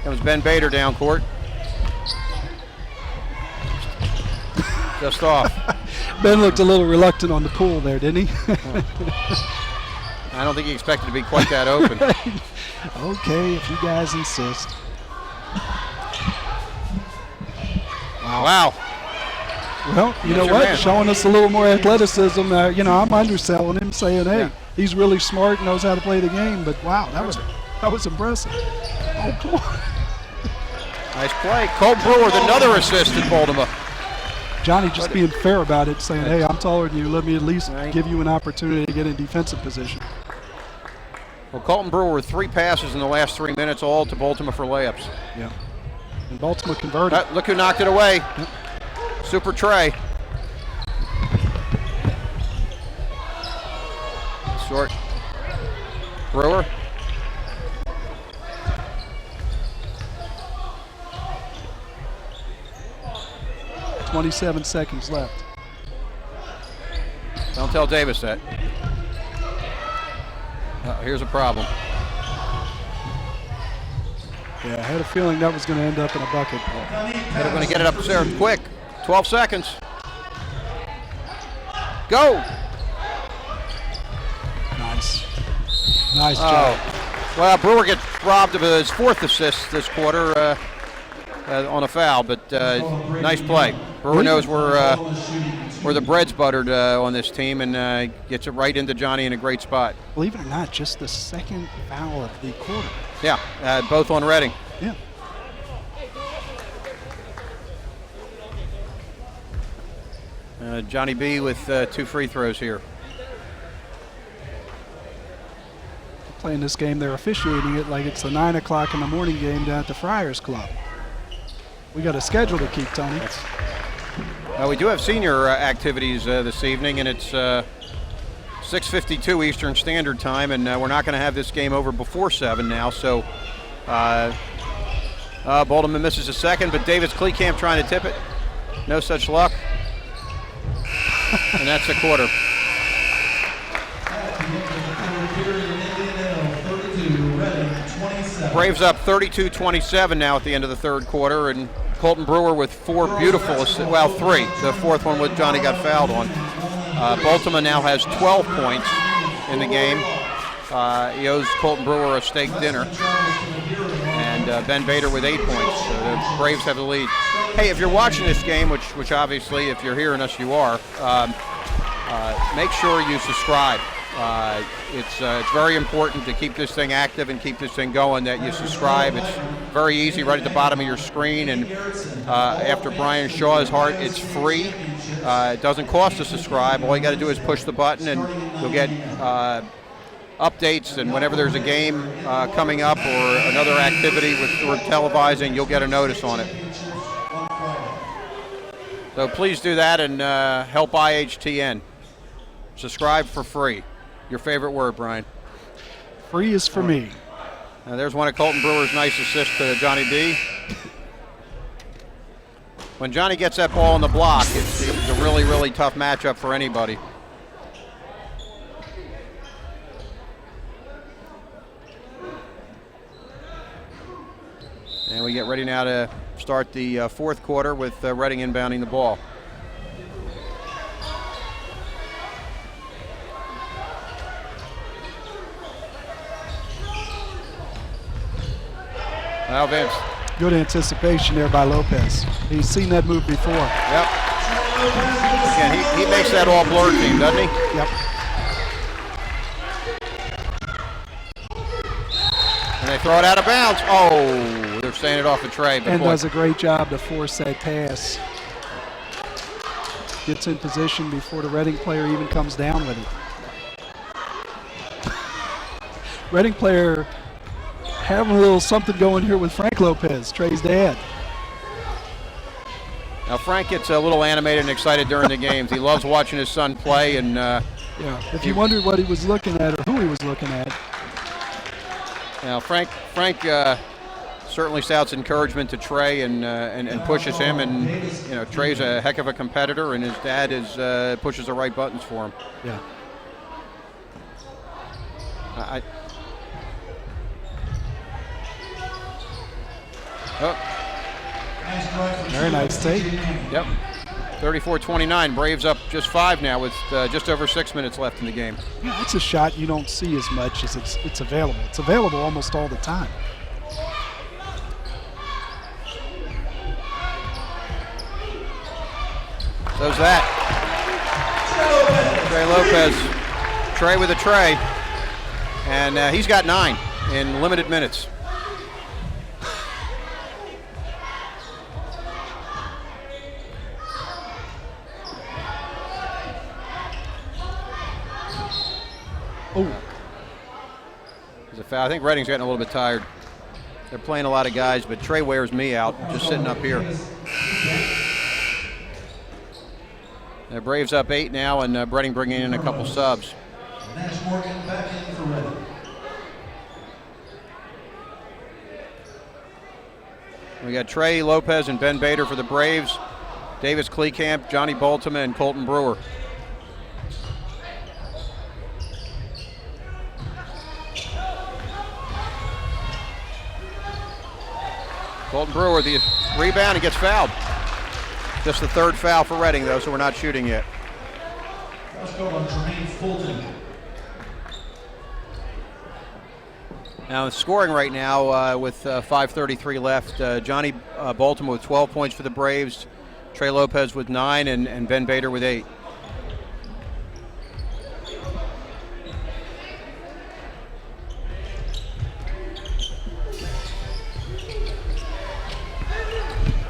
comes Ben Bader down court. Just off. Ben looked a little reluctant on the pool there, didn't he? I don't think he expected to be quite that open. Okay, if you guys insist. Wow. Well, you know your what? man. Showing us a little more athleticism. You know, I'm underselling him, saying, "Hey, he's really smart, and knows how to play the game." But wow, that was impressive. Oh, boy. Nice play. Colton Brewer with another assist in Baltimore. Johnny just being fair about it, saying, "Hey, I'm taller than you. Let me at least give you an opportunity to get in defensive position." Well, Colton Brewer with 3 passes in the last 3 minutes, all to Baltimore for layups. Yeah. And Baltimore converted. Look who knocked it away. Super Trey. Short. Brewer. 27 seconds left. Don't tell Davis that. Here's a problem. Yeah, I had a feeling that was going to end up in a bucket. They're going to get it up there quick. 12 seconds. Go! Nice. Nice job. Well, Brewer gets robbed of his 4th assist this quarter on a foul, but nice play. Brewer knows where the bread's buttered on this team and gets it right into Johnny in a great spot. Believe it or not, just the second foul of the quarter. Yeah, both on Reading. Yeah. Johnny B with 2 free throws here. Playing this game, they're officiating it like it's the 9 o'clock in the morning game down at the Friars Club. We got a schedule to keep, Tony. We do have senior activities this evening, and it's 6:52 Eastern Standard Time, and we're not going to have this game over before 7 now. So Baltimore misses a second, but Davis Kleekamp trying to tip it. No such luck. And that's a quarter. Braves up 32-27 now at the end of the 3rd quarter, and Colton Brewer with 4 beautiful assists, well, 3. The 4th one with Johnny got fouled on. Baltimore now has 12 points in the game. He owes Colton Brewer a steak dinner. And Ben Bader with 8 points. So the Braves have the lead. Hey, if you're watching this game, which obviously if you're hearing us you are, make sure you subscribe. It's very important to keep this thing active and keep this thing going that you subscribe. It's very easy right at the bottom of your screen, and after Brian Shaw's heart, it's free. It doesn't cost to subscribe. All you got to do is push the button and you'll get updates, and whenever there's a game coming up or another activity we're televising, you'll get a notice on it. So please do that and help IHTN. Subscribe for free. Your favorite word, Brian? Free is for me. There's one of Colton Brewer's nice assists to Johnny B. When Johnny gets that ball on the block, it's a really, really tough matchup for anybody. And we get ready now to start the 4th quarter with Reading inbounding the ball. Now Vince. Good anticipation there by Lopez. He's seen that move before. Yep. Again, he makes that all blur team, doesn't he? Yep. And they throw it out of bounds. Oh, they're saying it off the tray. And does a great job to force that pass. Gets in position before the Reading player even comes down with it. Reading player having a little something going here with Frank Lopez, Trey's dad. Now Frank gets a little animated and excited during the games. He loves watching his son play, and yeah. If you wondered what he was looking at or who he was looking at. Now Frank certainly shouts encouragement to Trey and pushes him, and you know Trey's a heck of a competitor, and his dad pushes the right buttons for him. Yeah. Very nice take. Yep. 34-29. Braves up just 5 now with just over 6 minutes left in the game. Yeah, that's a shot you don't see as much as it's available. It's available almost all the time. So's that. Trey Lopez. Trey with a tray. And he's got 9 in limited minutes. Oh. There's a foul. I think Reading's getting a little bit tired. They're playing a lot of guys, but Trey wears me out just sitting up here. The Braves up 8 now, and Reading bringing in a couple subs. Nash Morgan back in for Reading. We got Trey Lopez and Ben Bader for the Braves. Davis Kleekamp, Johnny Baltima, and Colton Brewer. Colton Brewer, the rebound, and gets fouled. Just the third foul for Reading, though, so we're not shooting yet. Let's go on Jermaine Fulton. Now, scoring right now with 5:33 left, Johnny Baltimore with 12 points for the Braves, Trey Lopez with 9, and Ben Bader with 8.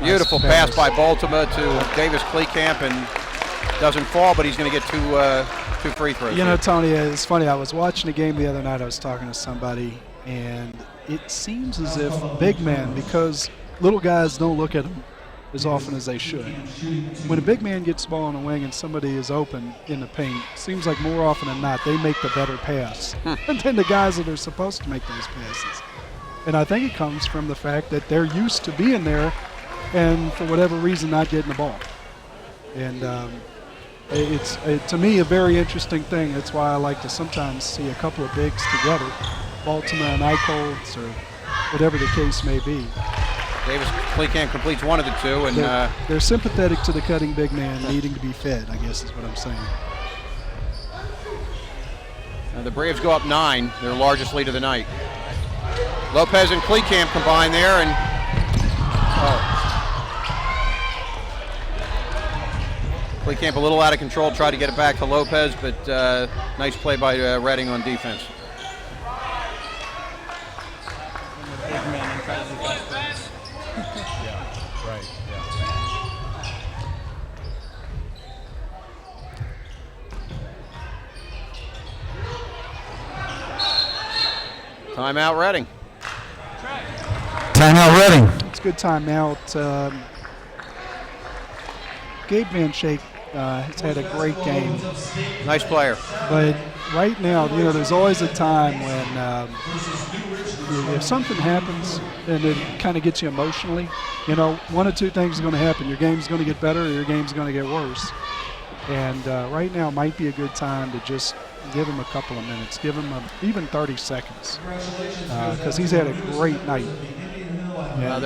Beautiful pass by Baltimore to Davis Kleekamp, and doesn't fall, but he's going to get two free throws. You know, Tony, it's funny. I was watching a game the other night. I was talking to somebody, and it seems as if big men, because little guys don't look at them as often as they should. When a big man gets the ball on the wing and somebody is open in the paint, seems like more often than not they make the better pass than the guys that are supposed to make those passes. And I think it comes from the fact that they're used to being there and for whatever reason not getting the ball. And it's to me a very interesting thing. That's why I like to sometimes see a couple of bigs together, Baltimore and Eichholz or whatever the case may be. Davis Kleekamp completes one of the two, and they're sympathetic to the cutting big man needing to be fed, I guess is what I'm saying. the Braves go up 9, their largest lead of the night. Lopez and Kleekamp combine there, and Kleekamp a little out of control, tried to get it back to Lopez, but nice play by Reading on defense. Timeout Reading. Timeout Reading. It's a good timeout. Gabe Van Schaik has had a great game. Nice player. But right now, you know, there's always a time when if something happens and it kind of gets you emotionally, you know, one of two things is going to happen. Your game's going to get better or your game's going to get worse. And right now might be a good time to just give him a couple of minutes, give him even 30 seconds, because he's had a great night. And,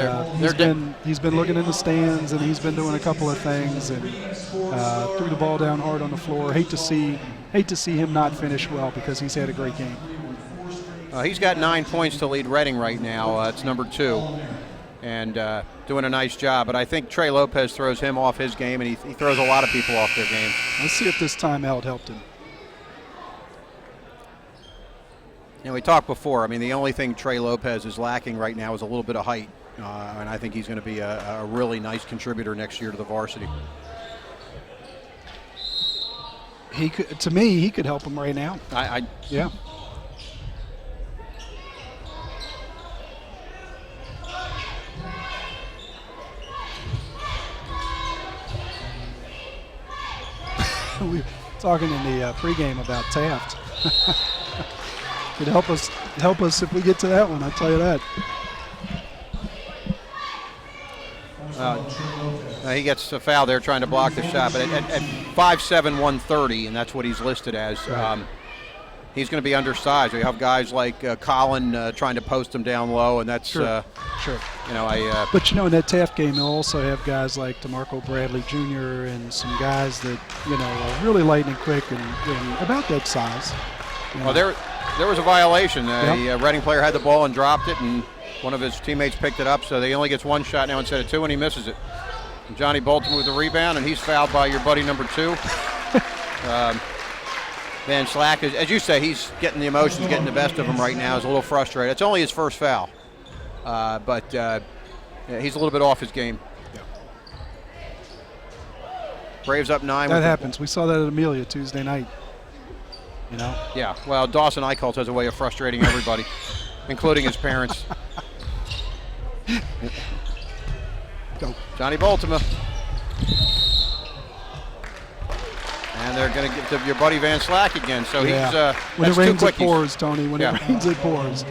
he's been looking in the stands, and he's been doing a couple of things, and threw the ball down hard on the floor. Hate to see him not finish well because he's had a great game. He's got 9 points to lead Reading right now. It's number 2, and doing a nice job. But I think Trey Lopez throws him off his game, and he throws a lot of people off their games. Let's see if this timeout helped him. You know, we talked before. I mean, the only thing Trey Lopez is lacking right now is a little bit of height, and I think he's going to be a really nice contributor next year to the varsity. He could, to me, he could help him right now. Yeah. We were talking in the pregame about Taft. Could help us if we get to that one, I'll tell you that. He gets a foul there trying to block the shot, but at 5'7", 130, and that's what he's listed as. Right. He's going to be undersized. We have guys like Colin trying to post him down low, and that's sure. You know, But you know, in that Taft game, they'll also have guys like DeMarco Bradley Jr. and some guys that, you know, are really lightning quick and about that size. You know. Well, there was a violation. The Reading player had the ball and dropped it, and one of his teammates picked it up, so he only gets one shot now instead of 2, and he misses it. And Johnny Baltimore with the rebound, and he's fouled by your buddy number 2. Van Slack, as you say, he's getting the emotions, getting the best of him right now. He's a little frustrated. It's only his first foul, but he's a little bit off his game. Yeah. Braves up 9. That happens. We saw that at Amelia Tuesday night. You know? Yeah, well, Dawson Eichholz has a way of frustrating everybody, including his parents. Go. Johnny Baltimore. And they're going to give to your buddy Van Slack again. So he's when it that's rains, two it quickies. pours, Tony. When it rains, it pours.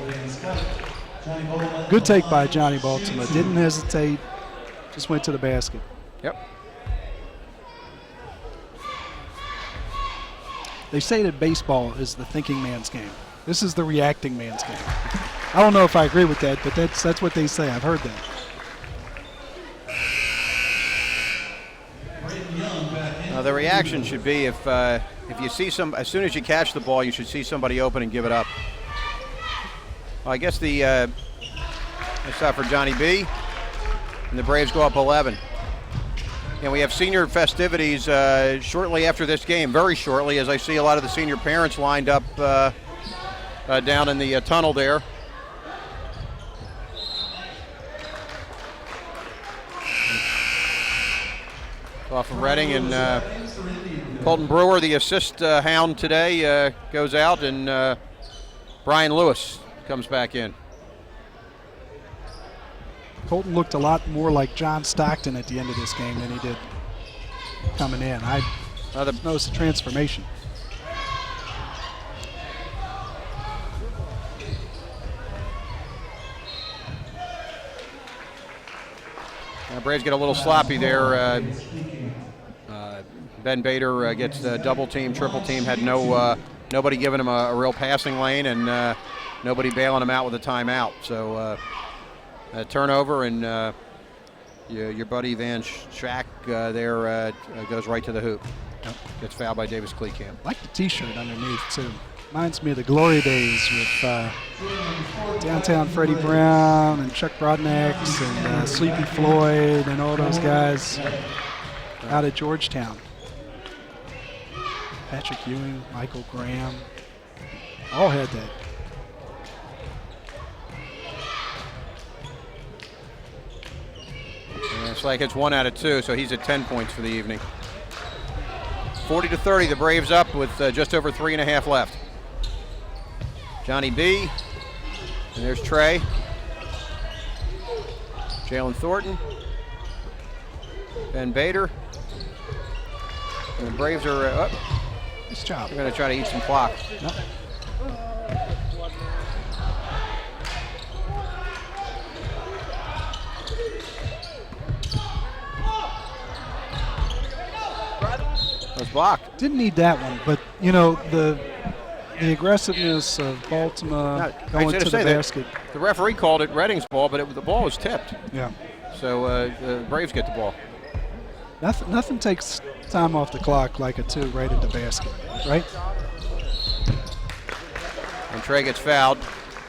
Good take by Johnny Baltimore. Didn't hesitate. Just went to the basket. Yep. They say that baseball is the thinking man's game. This is the reacting man's game. I don't know if I agree with that, but that's what they say. I've heard that. The reaction should be if you see as soon as you catch the ball, you should see somebody open and give it up. Well, I guess the shot for Johnny B, and the Braves go up 11. And we have senior festivities shortly after this game, very shortly, as I see a lot of the senior parents lined up down in the tunnel there. Off of Reading, and Colton Brewer, the assist hound today, goes out, and Brian Lewis comes back in. Colton looked a lot more like John Stockton at the end of this game than he did coming in. I noticed a transformation. Braves get a little sloppy there. Ben Bader gets double team, triple team, had nobody giving him a real passing lane, and nobody bailing him out with a timeout. So a turnover, and your buddy Van Schack there goes right to the hoop. Yep. Gets fouled by Davis Kleekamp. I like the T-shirt underneath too. Reminds me of the glory days with downtown Freddie Brown and Chuck Broadnax and Sleepy Floyd and all those guys out at Georgetown. Patrick Ewing, Michael Graham, all had that. And it's like it's 1 out of 2, so he's at 10 points for the evening. 40-30, the Braves up with just over 3.5 left. Johnny B, and there's Trey. Jalen Thornton, Ben Bader, and the Braves are up. Nice job. They're going to try to eat some clock. Nope. Was blocked. Didn't need that one, but you know the aggressiveness of Baltimore going to the basket. The referee called it Reading's ball, but the ball was tipped. Yeah. So the Braves get the ball. Nothing takes time off the clock like a 2 right at the basket, right? And Trey gets fouled.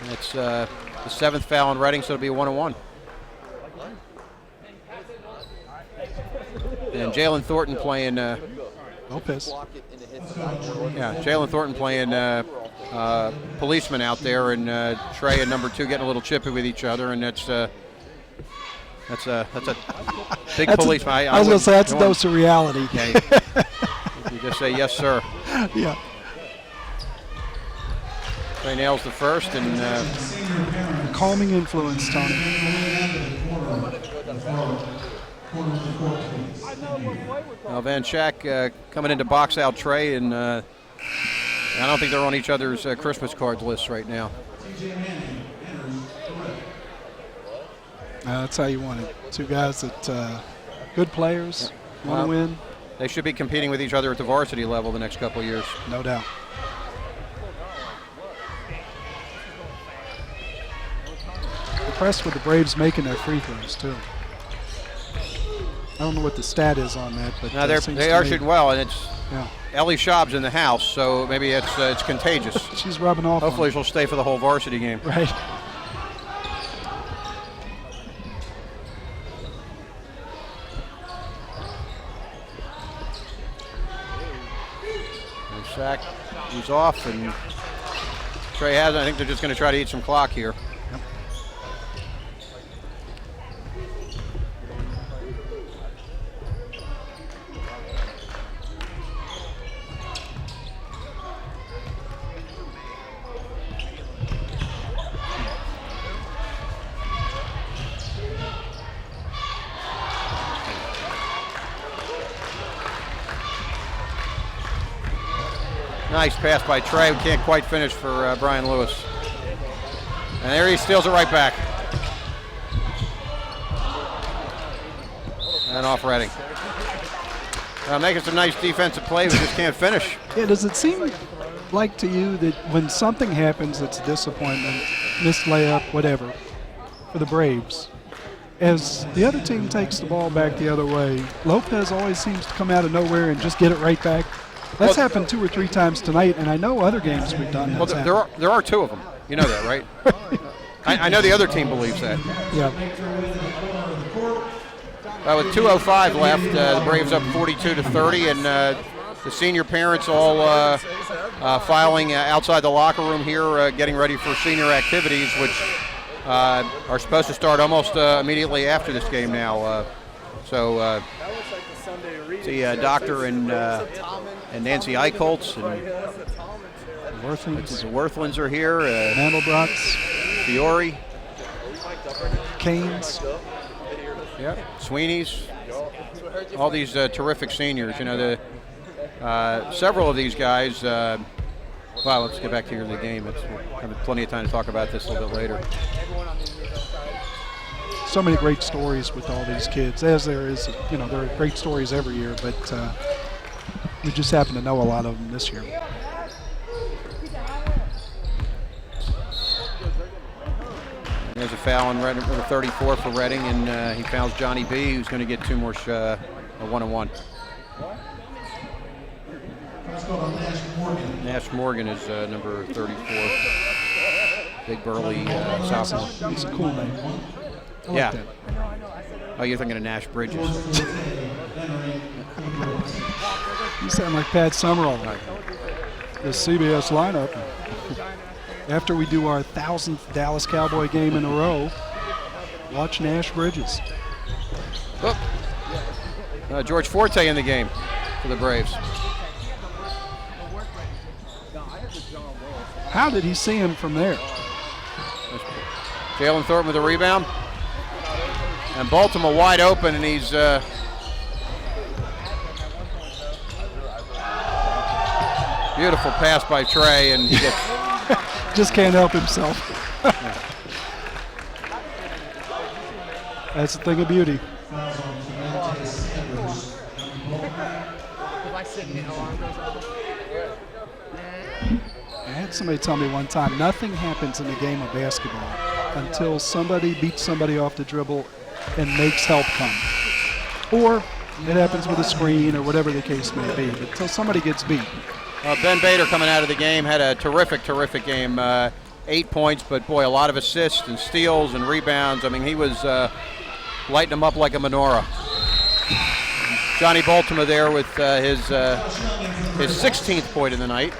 And it's the 7th foul on Reading, so it'll be a 1-on-1. And Jalen Thornton playing. Lopez. Yeah, Jalen Thornton playing policeman out there, and Trey and number 2 getting a little chippy with each other, and that's a big policeman. I was going to say that's a dose of reality. Yeah, you just say yes, sir. Yeah. Trey nails the first, and calming influence, Tony. Now Van Schack coming in to box out Trey, and I don't think they're on each other's Christmas card lists right now. That's how you want it. 2 guys that good players, want to win. They should be competing with each other at the varsity level the next couple of years. No doubt. Impressed with the Braves making their free throws too. I don't know what the stat is on that, but now they are shooting well, and it's yeah. Ellie Schaub's in the house, so maybe it's contagious. She's rubbing off. Hopefully she'll stay for the whole varsity game. Right. And Schack, he's off, and Trey has. I think they're just going to try to eat some clock here. Yep. Nice pass by Trey. We can't quite finish for Brian Lewis. And there he steals it right back. And off Reading. Making some nice defensive play, but just can't finish. Yeah, does it seem like to you that when something happens that's a disappointment, missed layup, whatever, for the Braves, as the other team takes the ball back the other way, Lopez always seems to come out of nowhere and just get it right back? That's happened 2 or 3 times tonight, and I know other games we've done Well, that's there are 2 of them. You know that, right? I know the other team believes that. Yeah. With 2:05 left, the Braves up 42-30, and the senior parents all filing outside the locker room here, getting ready for senior activities, which are supposed to start almost immediately after this game now. See Doctor and Nancy Eichholz and the Worthlands are here. Mandelbrot's, Fiore. Canes. Yep. Sweeney's. All these terrific seniors. You know, several of these guys. Well, let's get back to the game. We'll have plenty of time to talk about this a little bit later. So many great stories with all these kids, as there is. You know, there are great stories every year, but we just happen to know a lot of them this year. There's a foul on number 34 for Reading, and he fouls Johnny B, who's going to get 2 more, a 1-on-1. Nash Morgan is number 34. Big burly sophomore. It's a cool name. I like Yeah. that. Oh, you're thinking of Nash Bridges. You sound like Pat Summerall. The CBS lineup. After we do our 1000th Dallas Cowboy game in a row, watch Nash Bridges. George Forte in the game for the Braves. How did he see him from there? Jalen Thornton with a rebound. And Baltimore wide open, and he's beautiful pass by Trey, and he gets Just can't help himself. That's the thing of beauty. I had somebody tell me one time, nothing happens in the game of basketball until somebody beats somebody off the dribble and makes help come. Or it happens with a screen or whatever the case may be, but until somebody gets beat. Ben Bader coming out of the game had a terrific game. 8 points, but boy, a lot of assists and steals and rebounds. I mean, he was lighting them up like a menorah. Johnny Baltimore there with his 16th point of the night.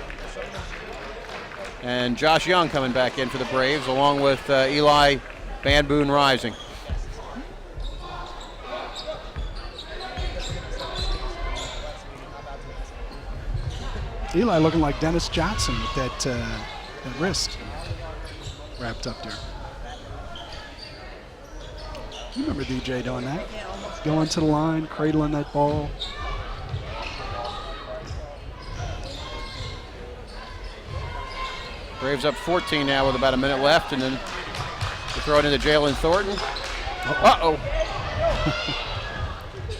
And Josh Young coming back in for the Braves, along with Eli Van Boone Rising. Eli looking like Dennis Johnson with that wrist wrapped up there. You remember DJ doing that? Going to the line, cradling that ball. Braves up 14 now with about a minute left, and then they throw it into Jalen Thornton. Uh-oh.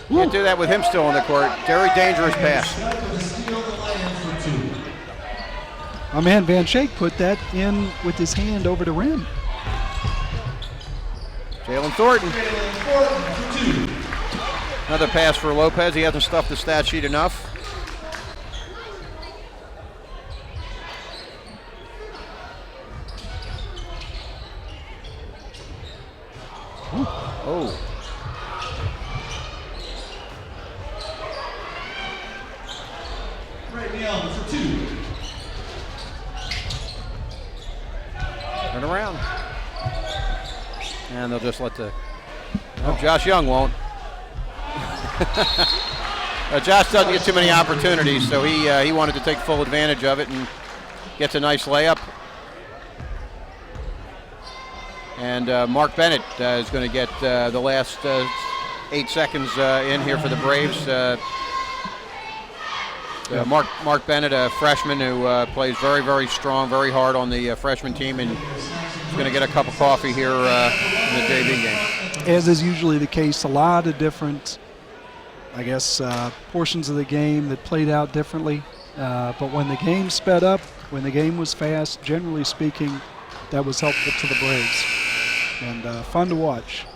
Can't do that with him still on the court. Very dangerous pass. My man Van Schaik put that in with his hand over the rim. Jalen Thornton. Another pass for Lopez. He hasn't stuffed the stat sheet enough. Oh. Right now for 2. Turn around. And they'll just let the... Oh, Josh Young won't. Josh doesn't get too many opportunities, so he wanted to take full advantage of it and gets a nice layup. And Mark Bennett is going to get the last 8 seconds in here for the Braves. Mark Bennett, a freshman who plays very, very strong, very hard on the freshman team, and is going to get a cup of coffee here in the JV game. As is usually the case, a lot of different I guess, portions of the game that played out differently. But when the game sped up, when the game was fast, generally speaking, that was helpful to the Braves. And fun to watch.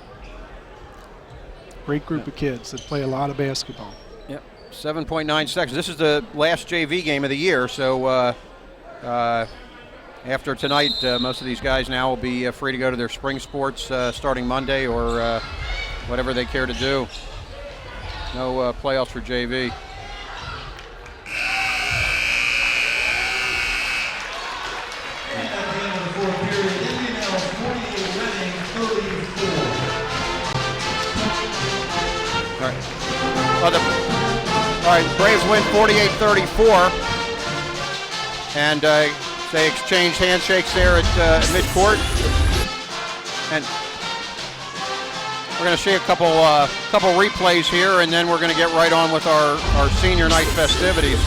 Great group of kids that play a lot of basketball. Yep, 7.9 seconds. This is the last JV game of the year, so after tonight, most of these guys now will be free to go to their spring sports starting Monday or whatever they care to do. No playoffs for JV. And at the end of the fourth period, Indian Hills 48, Reading 34. All right. All right, Braves win 48-34. And they exchange handshakes there at midcourt. And we're going to see a couple replays here, and then we're going to get right on with our senior night festivities.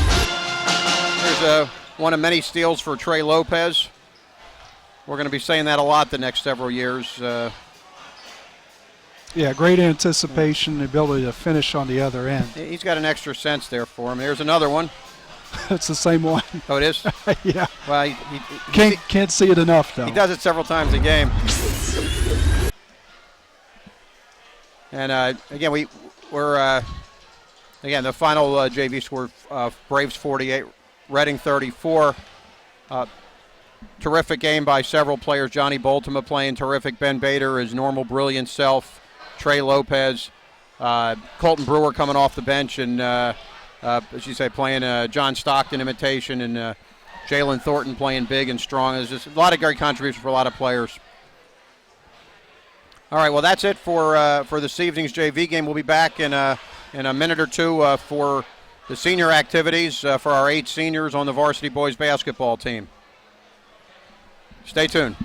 Here's one of many steals for Trey Lopez. We're going to be saying that a lot the next several years. Yeah, great anticipation, the ability to finish on the other end. He's got an extra sense there for him. There's another one. It's the same one. Oh, it is? Yeah. Well, Can't see it enough, though. he does it several times a game. And again, we're the final JV score: Braves 48, Reading 34. Terrific game by several players. Johnny Boltima playing terrific. Ben Bader, his normal brilliant self. Trey Lopez, Colton Brewer coming off the bench, and as you say, playing John Stockton imitation, and Jalen Thornton playing big and strong. There's just a lot of great contributions for a lot of players. All right, well, that's it for this evening's JV game. We'll be back in a minute or two for the senior activities for our 8 seniors on the varsity boys basketball team. Stay tuned.